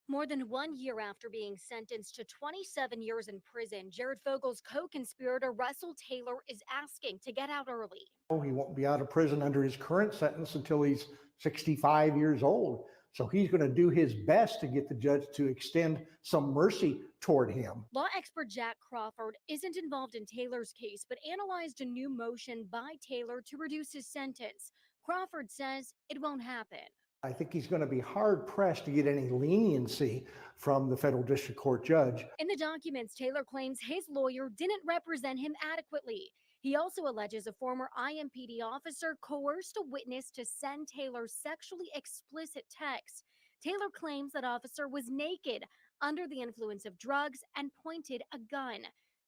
More than 1 year after being sentenced to 27 years in prison, Jared Fogle's co-conspirator Russell Taylor is asking to get out early. He won't be out of prison under his current sentence until he's 65 years old. So he's going to do his best to get the judge to extend some mercy toward him. Law expert Jack Crawford isn't involved in Taylor's case, but analyzed a new motion by Taylor to reduce his sentence. Crawford says it won't happen. I think he's going to be hard-pressed to get any leniency from the federal district court judge. In the documents, Taylor claims his lawyer didn't represent him adequately. He also alleges a former IMPD officer coerced a witness to send Taylor sexually explicit texts. Taylor claims that officer was naked, under the influence of drugs, and pointed a gun.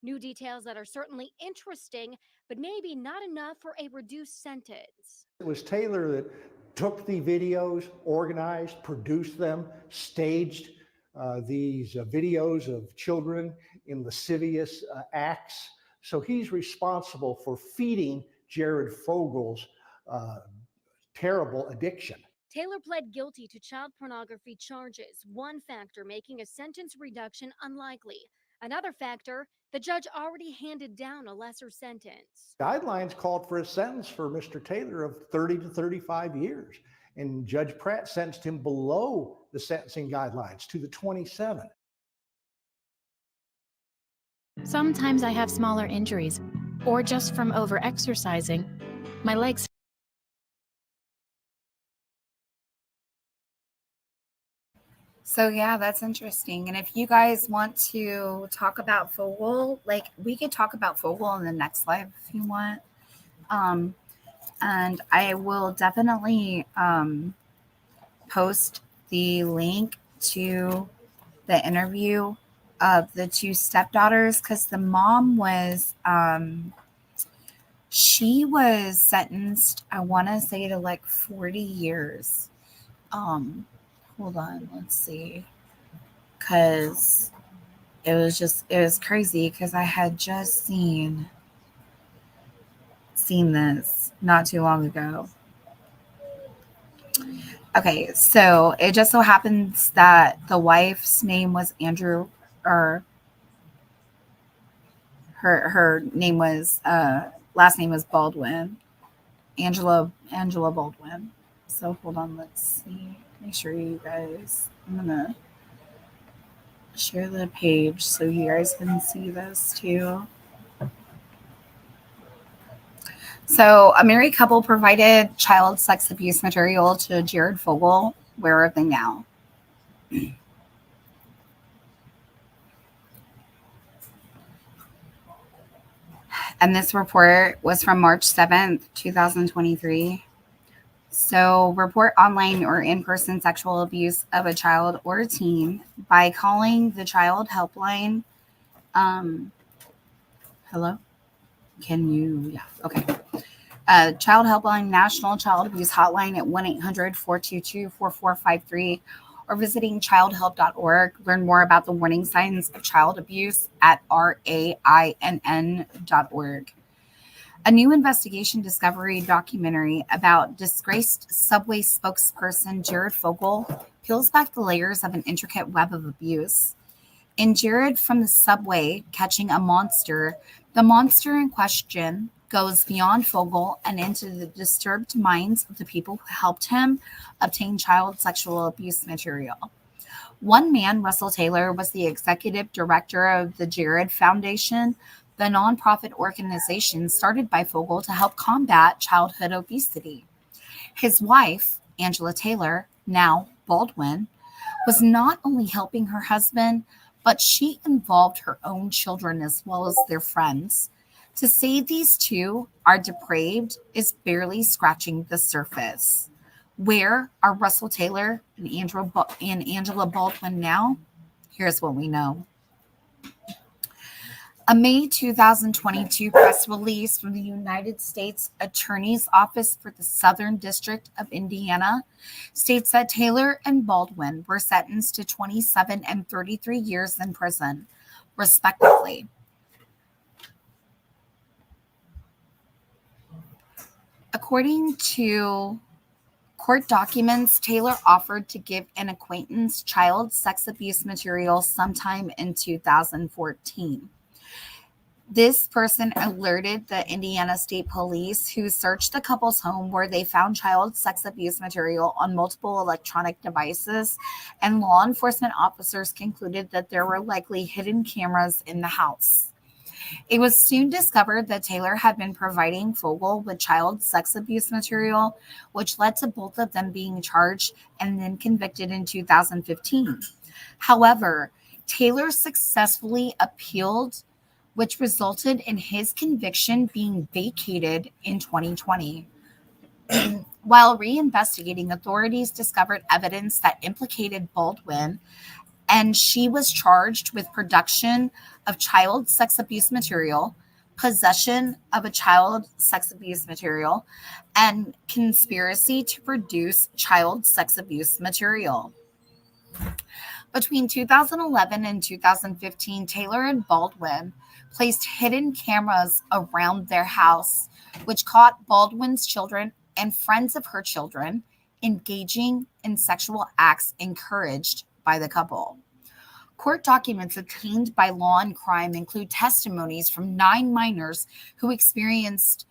New details that are certainly interesting, but maybe not enough for a reduced sentence. It was Taylor that took the videos, organized, produced them, staged these videos of children in lascivious acts. So he's responsible for feeding Jared Fogle's terrible addiction. Taylor pled guilty to child pornography charges, one factor making a sentence reduction unlikely. Another factor, the judge already handed down a lesser sentence. Guidelines called for a sentence for Mr. Taylor of 30 to 35 years, and Judge Pratt sentenced him below the sentencing guidelines to the 27. Sometimes I have smaller injuries, or just from over-exercising. My legs. So yeah, that's interesting. And if you guys want to talk about Fogle, like we could talk about Fogle in the next live if you want. And I will definitely post the link to the interview of the two stepdaughters, because the mom was she was sentenced, I want to say, to like 40 years. Hold on, let's see, because it was crazy, because I had just seen seen this not too long ago. Okay, so it just so happens that the wife's name was Andrew, or her name was last name was Baldwin, Angela Baldwin. So hold on, let's see. Make sure you guys. I'm gonna share the page so you guys can see this too. So, a married couple provided child sex abuse material to Jared Fogle. Where are they now? And this report was from March 7th, 2023. So, report online or in-person sexual abuse of a child or a teen by calling the child helpline. Hello? Can you? Yeah. Okay. Child Helpline National Child Abuse Hotline at 1-800-422-4453 or visiting childhelp.org. Learn more about the warning signs of child abuse at rainn.org. A new investigation discovery documentary about disgraced Subway spokesperson Jared Fogle peels back the layers of an intricate web of abuse. In Jared from the Subway Catching a Monster, the monster in question goes beyond Fogle and into the disturbed minds of the people who helped him obtain child sexual abuse material. One man, Russell Taylor, was the executive director of the Jared Foundation, the nonprofit organization started by Fogle to help combat childhood obesity. His wife, Angela Taylor, now Baldwin, was not only helping her husband, but she involved her own children as well as their friends. To say these two are depraved is barely scratching the surface. Where are Russell Taylor and Angela Baldwin now? Here's what we know. A May 2022 press release from the United States Attorney's Office for the Southern District of Indiana states that Taylor and Baldwin were sentenced to 27 and 33 years in prison, respectively. According to court documents, Taylor offered to give an acquaintance child sex abuse material sometime in 2014. This person alerted the Indiana State Police, who searched the couple's home where they found child sex abuse material on multiple electronic devices, and law enforcement officers concluded that there were likely hidden cameras in the house. It was soon discovered that Taylor had been providing Fogle with child sex abuse material, which led to both of them being charged and then convicted in 2015. However, Taylor successfully appealed, which resulted in his conviction being vacated in 2020. While reinvestigating, authorities discovered evidence that implicated Baldwin, and she was charged with production of child sex abuse material, possession of a child sex abuse material, and conspiracy to produce child sex abuse material. Between 2011 and 2015, Taylor and Baldwin placed hidden cameras around their house, which caught Baldwin's children and friends of her children engaging in sexual acts encouraged by the couple. Court documents obtained by Law and Crime include testimonies from 9 minors who experiences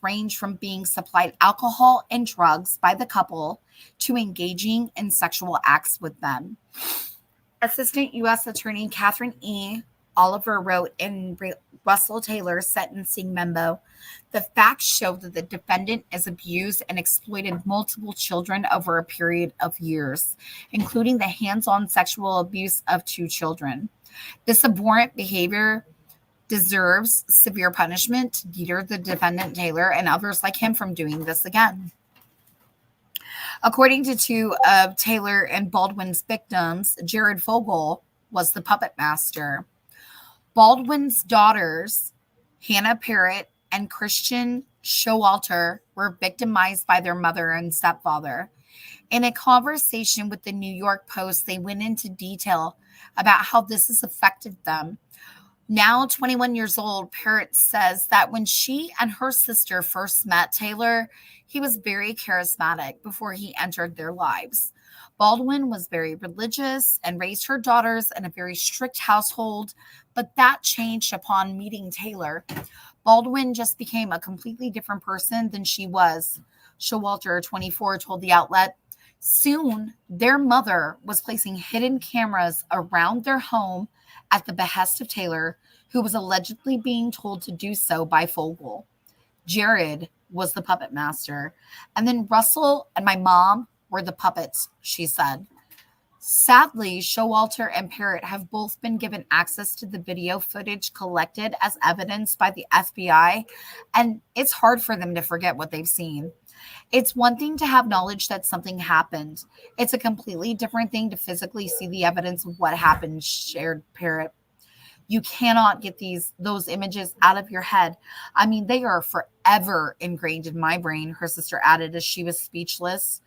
range from being supplied alcohol and drugs by the couple to engaging in sexual acts with them. Assistant U.S. Attorney Catherine E. Oliver wrote in Russell Taylor's sentencing memo, "The facts show that the defendant has abused and exploited multiple children over a period of years, including the hands-on sexual abuse of 2 children. This abhorrent behavior deserves severe punishment to deter the defendant Taylor and others like him from doing this again." According to 2 of Taylor and Baldwin's victims, Jared Fogle was the puppet master. Baldwin's daughters, Hannah Parrott and Christian Showalter, were victimized by their mother and stepfather. In a conversation with the New York Post, they went into detail about how this has affected them. Now 21 years old, Parrott says that when she and her sister first met Taylor, he was very charismatic before he entered their lives. Baldwin was very religious and raised her daughters in a very strict household, but that changed upon meeting Taylor. Baldwin just became a completely different person than she was. Showalter, 24, told the outlet, soon their mother was placing hidden cameras around their home at the behest of Taylor, who was allegedly being told to do so by Fogle. Jared was the puppet master, and then Russell and my mom were the puppets, she said. Sadly, Showalter and Parrott have both been given access to the video footage collected as evidence by the FBI, and it's hard for them to forget what they've seen. It's one thing to have knowledge that something happened. It's a completely different thing to physically see the evidence of what happened, shared Parrott. You cannot get those images out of your head. I mean, they are forever ingrained in my brain, her sister added as she was speechless.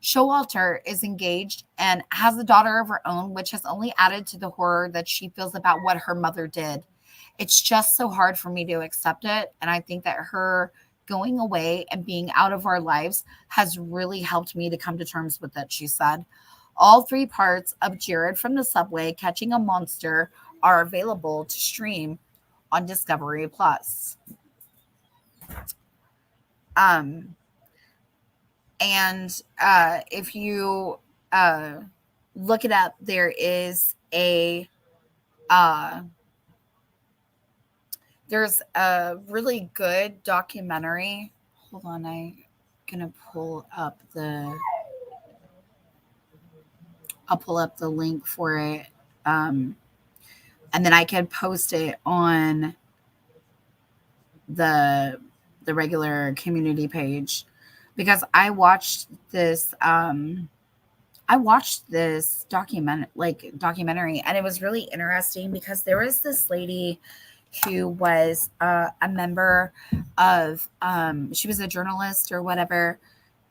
Showalter is engaged and has a daughter of her own, which has only added to the horror that she feels about what her mother did. It's just so hard for me to accept it. And I think that her going away and being out of our lives has really helped me to come to terms with it, she said. All 3 parts of Jared from the Subway Catching a Monster are available to stream on Discovery Plus. And if you look it up, there is there's a really good documentary. Hold on, I'm gonna I'll pull up the link for it. And then I can post it on the regular community page, because I watched this documentary, and it was really interesting because there was this lady who was a member of she was a journalist or whatever,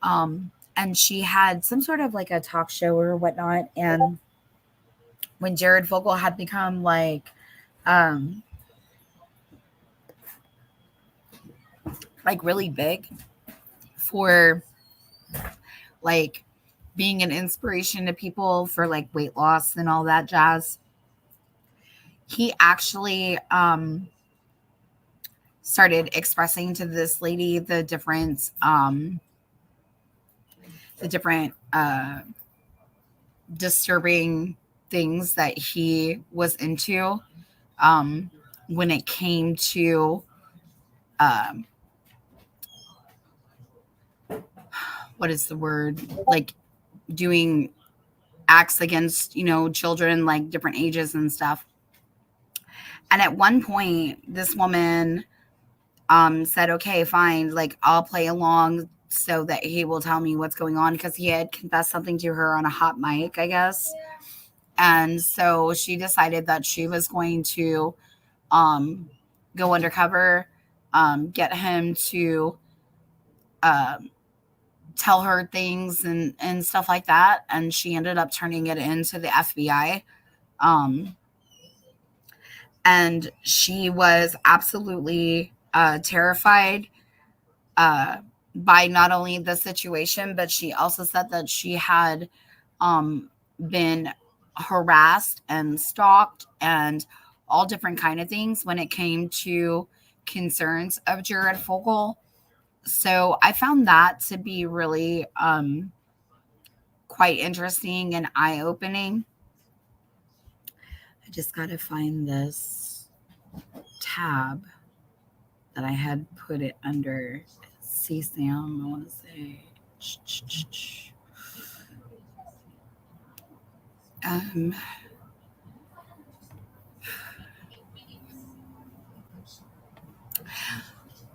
and she had some sort of like a talk show or whatnot, and when Jared Fogle had become like really big for like being an inspiration to people for like weight loss and all that jazz, he actually started expressing to this lady the different disturbing things that he was into when it came to what is the word, like doing acts against, children, like different ages and stuff. And at one point, this woman said, okay, fine, like I'll play along so that he will tell me what's going on, because he had confessed something to her on a hot mic, I guess. And so she decided that she was going to go undercover, get him to tell her things and stuff like that. And she ended up turning it into the FBI. And she was absolutely terrified by not only the situation, but she also said that she had been harassed and stalked and all different kind of things when it came to concerns of Jared Fogle. So I found that to be really quite interesting and eye-opening. I just got to find this tab that I had put it under CSAM, I want to say.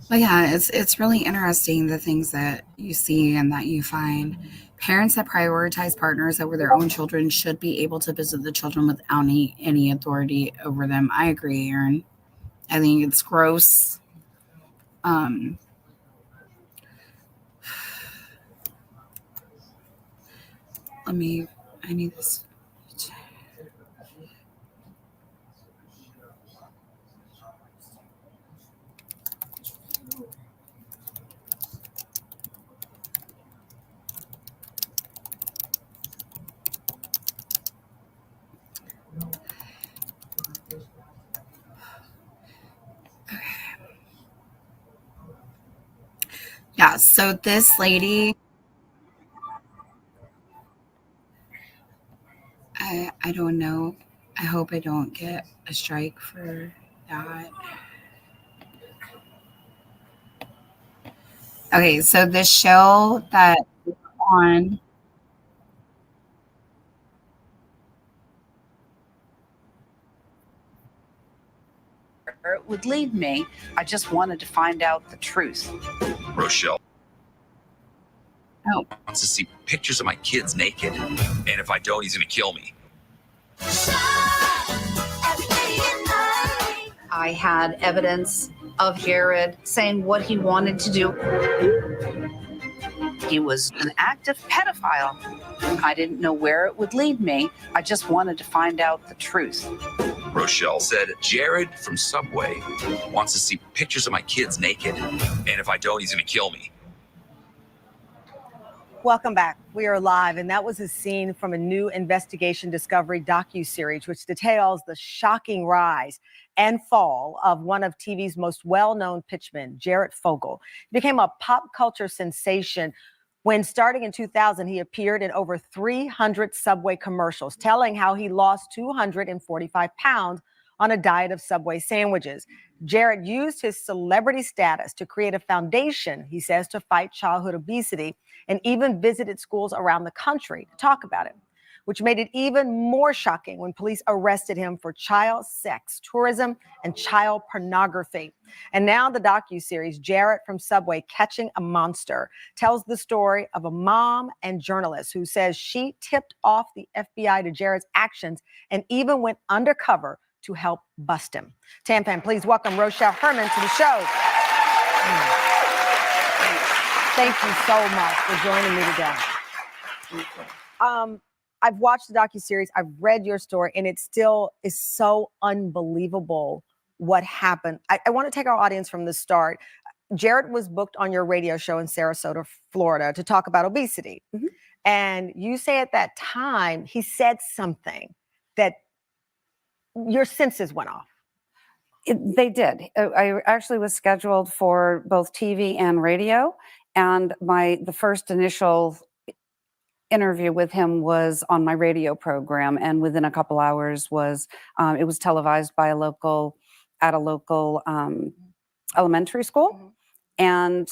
But yeah, it's really interesting, the things that you see and that you find. Parents that prioritize partners over their own children should be able to visit the children without any authority over them. I agree, Aaron. I think it's gross. I need this. Yeah, so this lady, I don't know. I hope I don't get a strike for that. Okay, so this show that we're on, where it would lead me. I just wanted to find out the truth. Rochelle oh, wants to see pictures of my kids naked, and if I don't, he's gonna kill me. I had evidence of Jared saying what he wanted to do. He was an active pedophile. I didn't know where it would lead me. I just wanted to find out the truth. Rochelle said Jared from Subway wants to see pictures of my kids naked, and if I don't, he's gonna kill me. Welcome back. We are live, and that was a scene from a new investigation discovery docuseries, which details the shocking rise and fall of one of TV's most well-known pitchmen, Jared Fogle. He became a pop culture sensation when, starting in 2000, he appeared in over 300 Subway commercials, telling how he lost 245 pounds on a diet of Subway sandwiches. Jared used his celebrity status to create a foundation, he says, to fight childhood obesity, and even visited schools around the country to talk about it, which made it even more shocking when police arrested him for child sex tourism and child pornography. And now the docuseries, Jared from Subway, Catching a Monster, tells the story of a mom and journalist who says she tipped off the FBI to Jared's actions and even went undercover to help bust him. Tampan, please welcome Rochelle Herman to the show. Thank you so much for joining me today. I've watched the docuseries, I've read your story, and it still is so unbelievable what happened. I want to take our audience from the start. Jared was booked on your radio show in Sarasota, Florida, to talk about obesity. Mm-hmm. And you say at that time, he said something that your senses went off. They did. I actually was scheduled for both TV and radio, and the first initial interview with him was on my radio program, and within a couple hours was it was televised by a local elementary school. Mm-hmm. And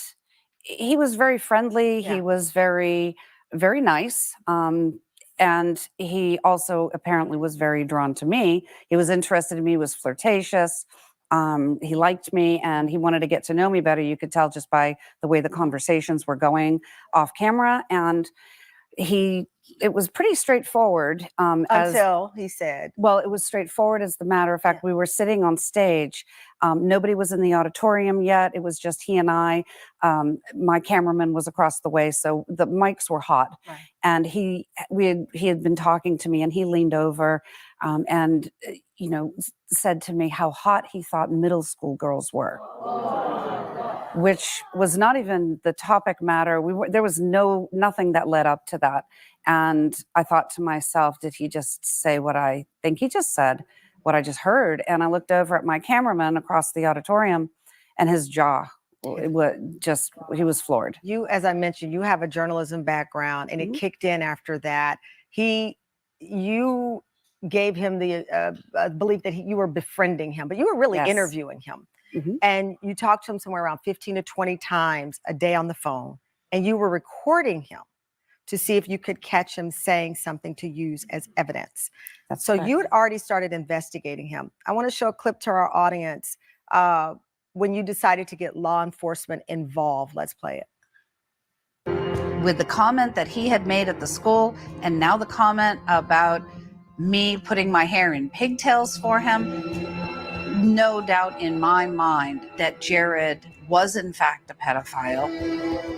he was very friendly. Yeah. He was very, very nice. And he also apparently was very drawn to me. He was interested in me, was flirtatious. He liked me and he wanted to get to know me better. You could tell just by the way the conversations were going off camera. And it was pretty straightforward. Until he said. Well, it was straightforward as the matter of fact. Yeah. We were sitting on stage. Nobody was in the auditorium yet. It was just he and I. My cameraman was across the way, so the mics were hot. Right. And he had been talking to me, and he leaned over and said to me how hot he thought middle school girls were. Which was not even the topic matter. There was nothing that led up to that. And I thought to myself, did he just say what I think he just said, what I just heard? And I looked over at my cameraman across the auditorium, and his jaw, he was floored. You, as I mentioned, you have a journalism background, and mm-hmm. It kicked in after that. You gave him the belief that you were befriending him, but you were really yes. interviewing him. Mm-hmm. And you talked to him somewhere around 15 to 20 times a day on the phone, and you were recording him to see if you could catch him saying something to use as evidence. That's so correct. You had already started investigating him. I want to show a clip to our audience when you decided to get law enforcement involved. Let's play it. With the comment that he had made at the school, and now the comment about me putting my hair in pigtails for him, no doubt in my mind that Jared was in fact a pedophile.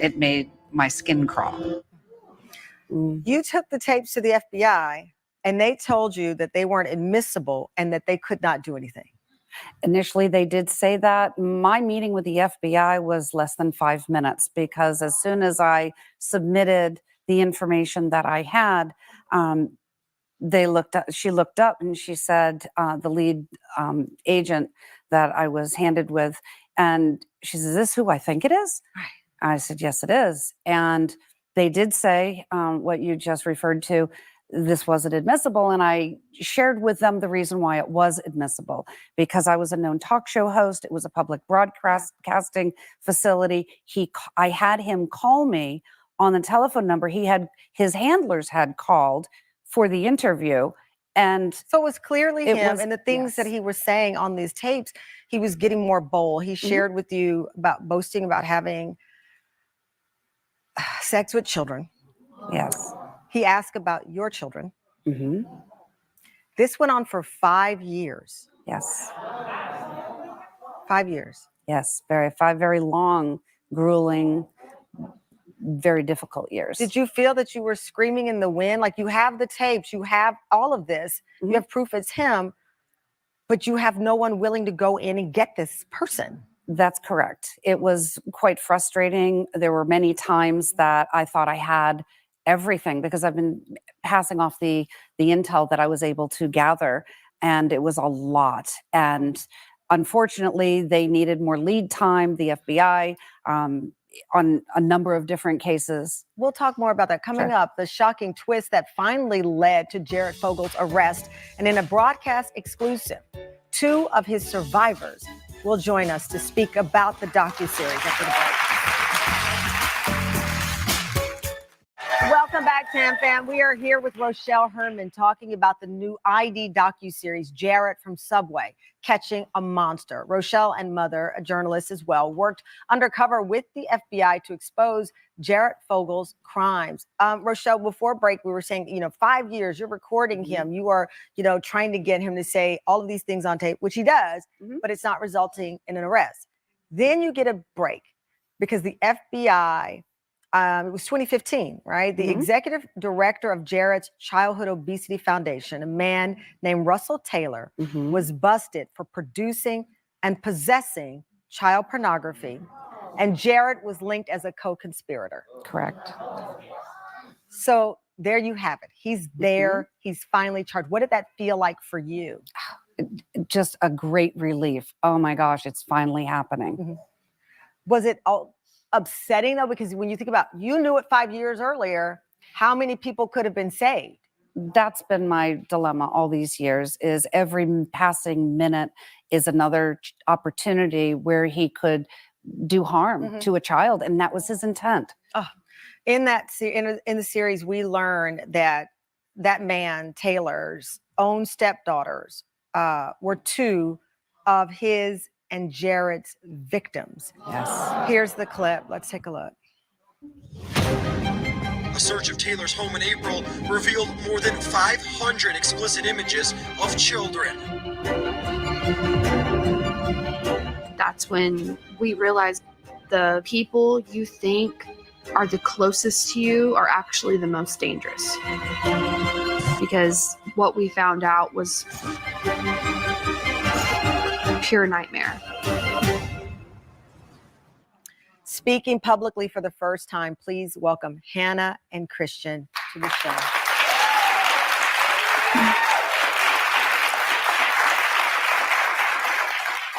It made my skin crawl. You took the tapes to the FBI, and they told you that they weren't admissible and that they could not do anything. Initially, they did say that. My meeting with the FBI was less than 5 minutes, because as soon as I submitted the information that I had, she looked up and she said, the lead agent that I was handed with, and she says, "Is this who I think it is?" I said, yes, it is. And they did say what you just referred to, this wasn't admissible. And I shared with them the reason why it was admissible, because I was a known talk show host. It was a public broadcasting facility. I had him call me on the telephone number. His handlers had called for the interview. And so it was clearly him, was, and the things that yes. he was saying on these tapes, he was getting more bold. He shared with you about boasting about having sex with children. Yes. He asked about your children. Mm-hmm. This went on for 5 years. Yes. 5 years. Yes. 5 very long, grueling, very difficult years. Did you feel that you were screaming in the wind? Like, you have the tapes, you have all of this, you have proof it's him, but you have no one willing to go in and get this person. That's correct. It was quite frustrating. There were many times that I thought I had everything, because I've been passing off the intel that I was able to gather, and it was a lot. And unfortunately, they needed more lead time, the FBI, on a number of different cases. We'll talk more about that coming up. The shocking twist that finally led to Jared Fogel's arrest. And in a broadcast exclusive, 2 of his survivors will join us to speak about the docuseries after the break. Welcome back, Tam Fam. We are here with Rochelle Herman talking about the new ID docuseries, Jared from Subway, Catching a Monster. Rochelle and Mother, a journalist as well, worked undercover with the FBI to expose Jared Fogel's crimes. Rochelle, before break, we were saying, 5 years, you're recording him. You are, trying to get him to say all of these things on tape, which he does, but it's not resulting in an arrest. Then you get a break because the FBI, it was 2015, right? The executive director of Jared's Childhood Obesity Foundation, a man named Russell Taylor, was busted for producing and possessing child pornography. And Jared was linked as a co-conspirator. Correct. So there you have it. He's there. He's finally charged. What did that feel like for you? Just a great relief. Oh my gosh, it's finally happening. Was it all upsetting though? Because when you think about, you knew it 5 years earlier, how many people could have been saved? That's been my dilemma all these years, is every passing minute is another opportunity where he could do harm to a child. And that was his intent. In the series, we learned that man, Taylor's own stepdaughters, were 2 of his and Jared's victims. Yes. Here's the clip. Let's take a look. A search of Taylor's home in April revealed more than 500 explicit images of children. That's when we realized the people you think are the closest to you are actually the most dangerous. Because what we found out was pure nightmare. Speaking publicly for the first time, please welcome Hannah and Christian to the show.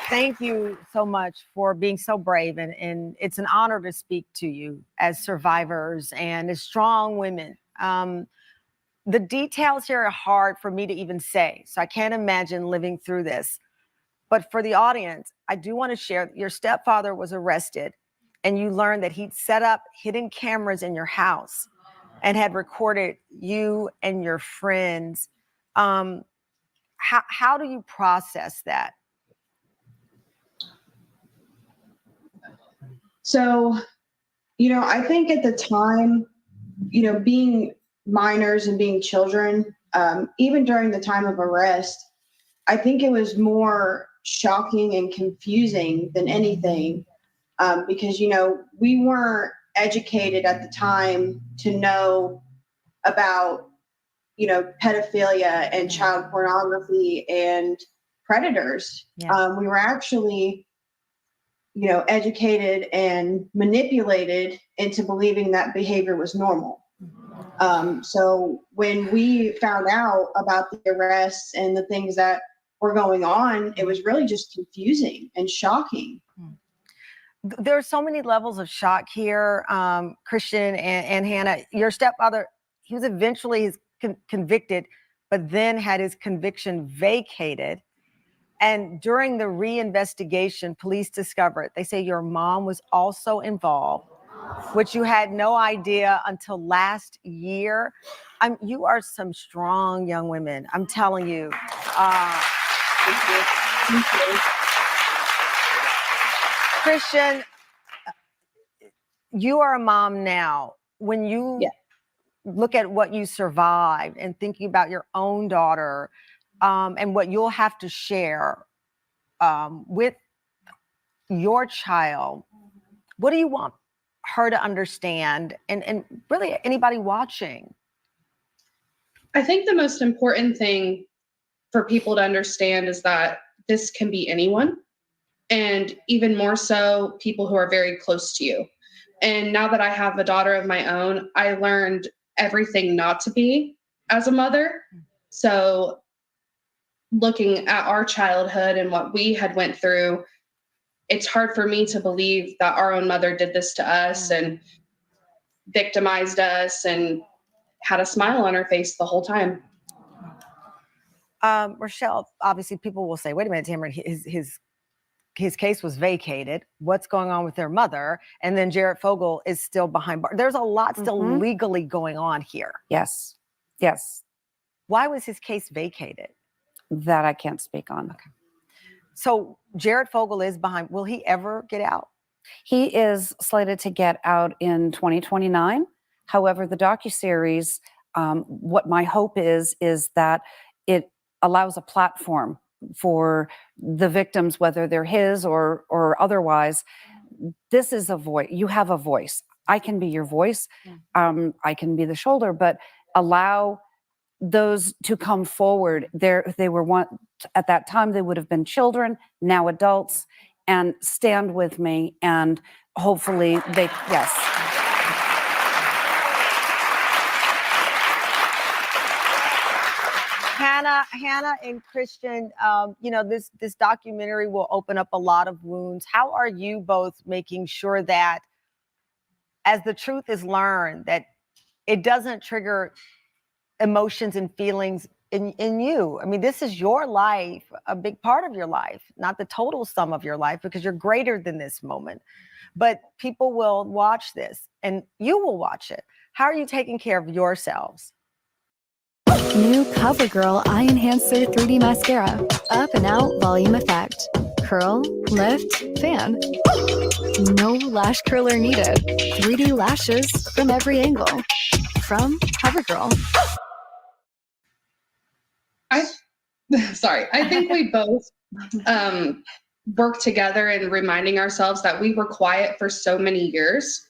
Thank you so much for being so brave, and it's an honor to speak to you as survivors and as strong women. The details here are hard for me to even say, so I can't imagine living through this. But for the audience, I do want to share, your stepfather was arrested, and you learned that he'd set up hidden cameras in your house and had recorded you and your friends. How do you process that? So, I think at the time, being minors and being children, even during the time of arrest, I think it was more shocking and confusing than anything, because, we weren't educated at the time to know about, pedophilia and child pornography and predators. Yeah. We were actually, educated and manipulated into believing that behavior was normal. So when we found out about the arrests and the things that were going on, it was really just confusing and shocking. There are so many levels of shock here, Christian and Hannah. Your stepfather, he was eventually convicted, but then had his conviction vacated. And during the reinvestigation, police discovered, they say your mom was also involved, which you had no idea until last year. You are some strong young women. I'm telling you. Thank you. Thank you. Christian, you are a mom now. When you look at what you survived and thinking about your own daughter and what you'll have to share with your child, what do you want her to understand? And really anybody watching? I think the most important thing for people to understand is that this can be anyone, and even more so people who are very close to you. And now that I have a daughter of my own, I learned everything not to be as a mother. So looking at our childhood and what we had went through, it's hard for me to believe that our own mother did this to us and victimized us and had a smile on her face the whole time. Rochelle, obviously people will say, wait a minute, Tamara, his case was vacated. What's going on with their mother? And then Jared Fogle is still behind bars. There's a lot still legally going on here. Yes. Yes. Why was his case vacated? That I can't speak on. Okay. So Jared Fogle is behind. Will he ever get out? He is slated to get out in 2029. However, the docuseries, what my hope is that it allows a platform for the victims, whether they're his or otherwise. This is a voice. You have a voice. I can be your voice. I can be the shoulder, but allow those to come forward. They were one at that time. They would have been children, now adults, and stand with me. And hopefully, yes. Hannah and Christian, this documentary will open up a lot of wounds. How are you both making sure that as the truth is learned, that it doesn't trigger emotions and feelings in you? I mean, this is your life, a big part of your life, not the total sum of your life, because you're greater than this moment. But people will watch this and you will watch it. How are you taking care of yourselves? New CoverGirl Eye Enhancer 3D Mascara. Up and out volume effect. Curl, lift, fan. No lash curler needed. 3D lashes from every angle. From CoverGirl. I think we both work together in reminding ourselves that we were quiet for so many years.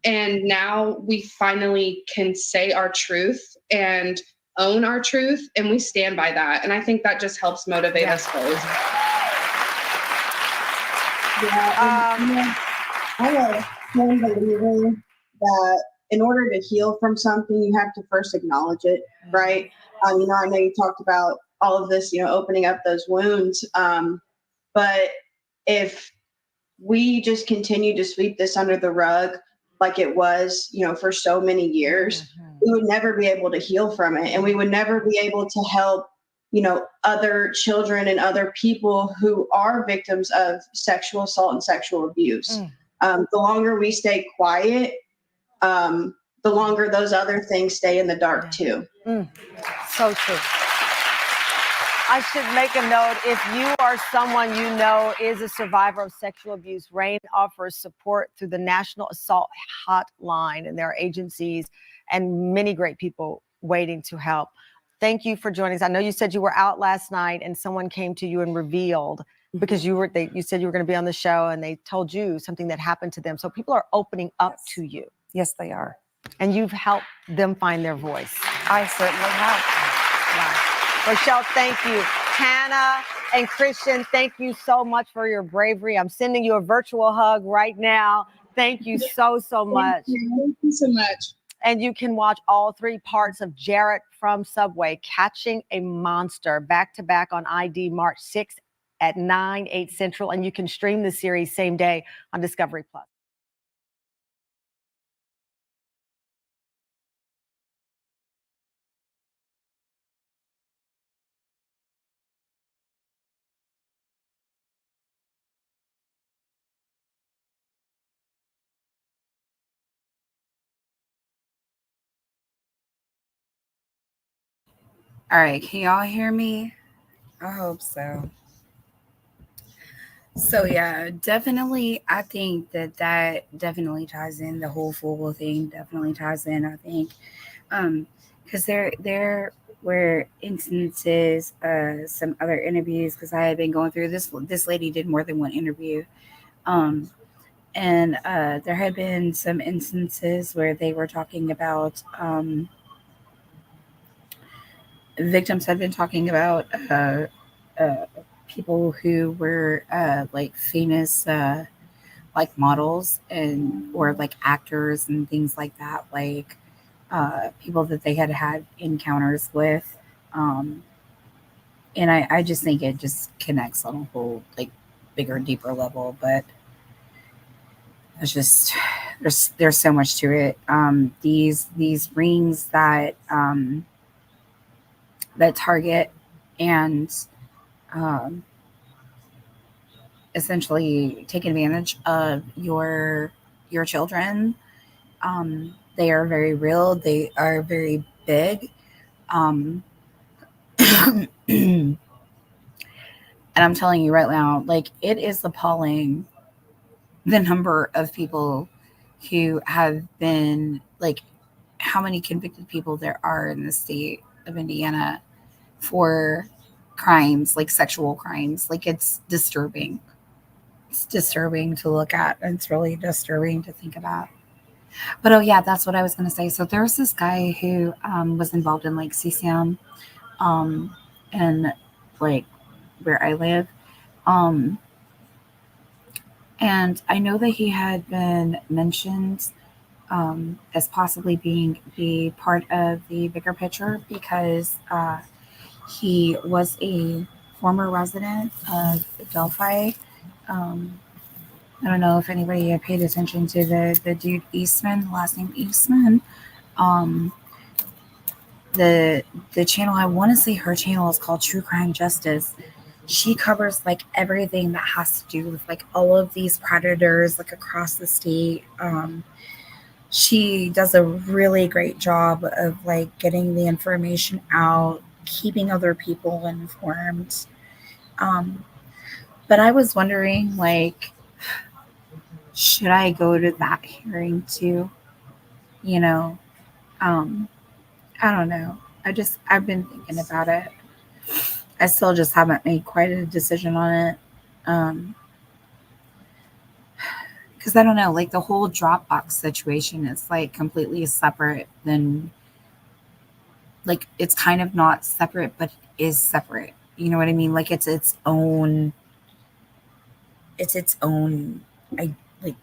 And now we finally can say our truth and own our truth, and we stand by that. And I think that just helps motivate us both. I'm a firm believer that in order to heal from something, you have to first acknowledge it, right? I know you talked about all of this, opening up those wounds. But if we just continue to sweep this under the rug like it was, for so many years, we would never be able to heal from it. And we would never be able to help, other children and other people who are victims of sexual assault and sexual abuse. The longer we stay quiet, the longer those other things stay in the dark too. So true. I should make a note, if you are someone you know is a survivor of sexual abuse, RAINN offers support through the National Assault Hotline, and there are agencies and many great people waiting to help. Thank you for joining us. I know you said you were out last night and someone came to you and revealed, because you said you were going to be on the show and they told you something that happened to them. So people are opening up to you. Yes, they are. And you've helped them find their voice. I certainly have. Wow. Rochelle, thank you. Hannah and Christian, thank you so much for your bravery. I'm sending you a virtual hug right now. Thank you so much. Thank you so much. And you can watch all 3 parts of Jared from Subway, Catching a Monster, back to back on ID March 6th at 9, 8 Central, and you can stream the series same day on Discovery Plus. All right, can y'all hear me? I hope so. So yeah, definitely. I think that definitely ties in. The whole Fogel thing definitely ties in. I think, because there were instances, some other interviews. Because I had been going through this. This lady did more than one interview, and there had been some instances where they were talking about. Victims had been talking about people who were like famous like models and or like actors and things like that, like people that they had had encounters with, and I just think it just connects on a whole like bigger, deeper level. But it's just there's so much to it. These rings that that target and essentially take advantage of your children. They are very real. They are very big. And I'm telling you right now, like it is appalling the number of people who have been like how many convicted people there are in the state of Indiana for crimes like sexual crimes. Like it's disturbing. It's disturbing to look at. It's really disturbing to think about. But oh yeah, that's what I was going to say. So there's this guy who was involved in like CCM, and like where I live, and I know that he had been mentioned as possibly being the part of the bigger picture because he was a former resident of Delphi. I don't know if anybody had paid attention to the dude Eastman, last name Eastman. The channel, I want to say her channel is called True Crime Justice. She covers like everything that has to do with like all of these predators like across the state. She does a really great job of like getting the information out, keeping other people informed. But I was wondering, like, should I go to that hearing too? You know, I don't know. I've been thinking about it. I still just haven't made quite a decision on it. Because I don't know, like the whole Dropbox situation is like completely separate than, like, it's kind of not separate, but it is separate. You know what I mean? Like it's its own, I like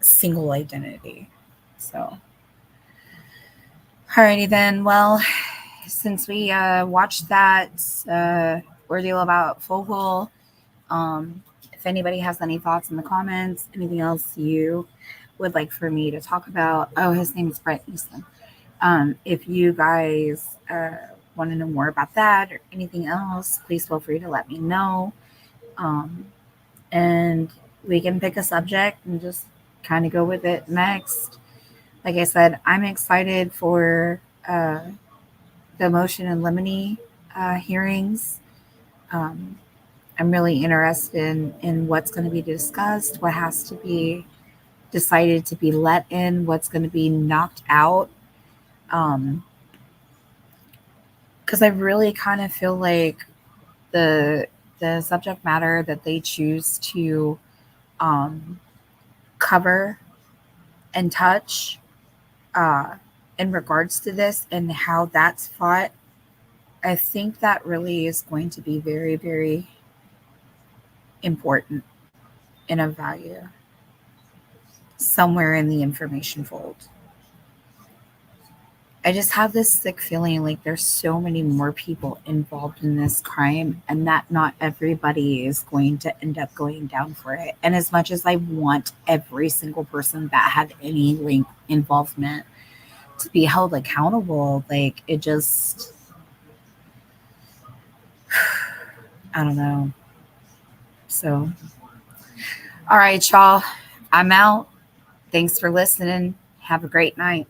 single identity. So, alrighty then. Well, since we watched that ordeal about Fogel, if anybody has any thoughts in the comments, anything else you would like for me to talk about, oh, his name is Brett Easton. If you guys want to know more about that or anything else, please feel free to let me know. And we can pick a subject and just kind of go with it next. Like I said, I'm excited for the motion and limine hearings. I'm really interested in what's going to be discussed, what has to be decided to be let in, what's going to be knocked out. Because I really kind of feel like the subject matter that they choose to cover and touch in regards to this and how that's fought, I think that really is going to be very, very important and of value somewhere in the information fold. I just have this sick feeling like there's so many more people involved in this crime and that not everybody is going to end up going down for it. And as much as I want every single person that had any link involvement to be held accountable, like it just, I don't know. So, all right, y'all, I'm out. Thanks for listening. Have a great night.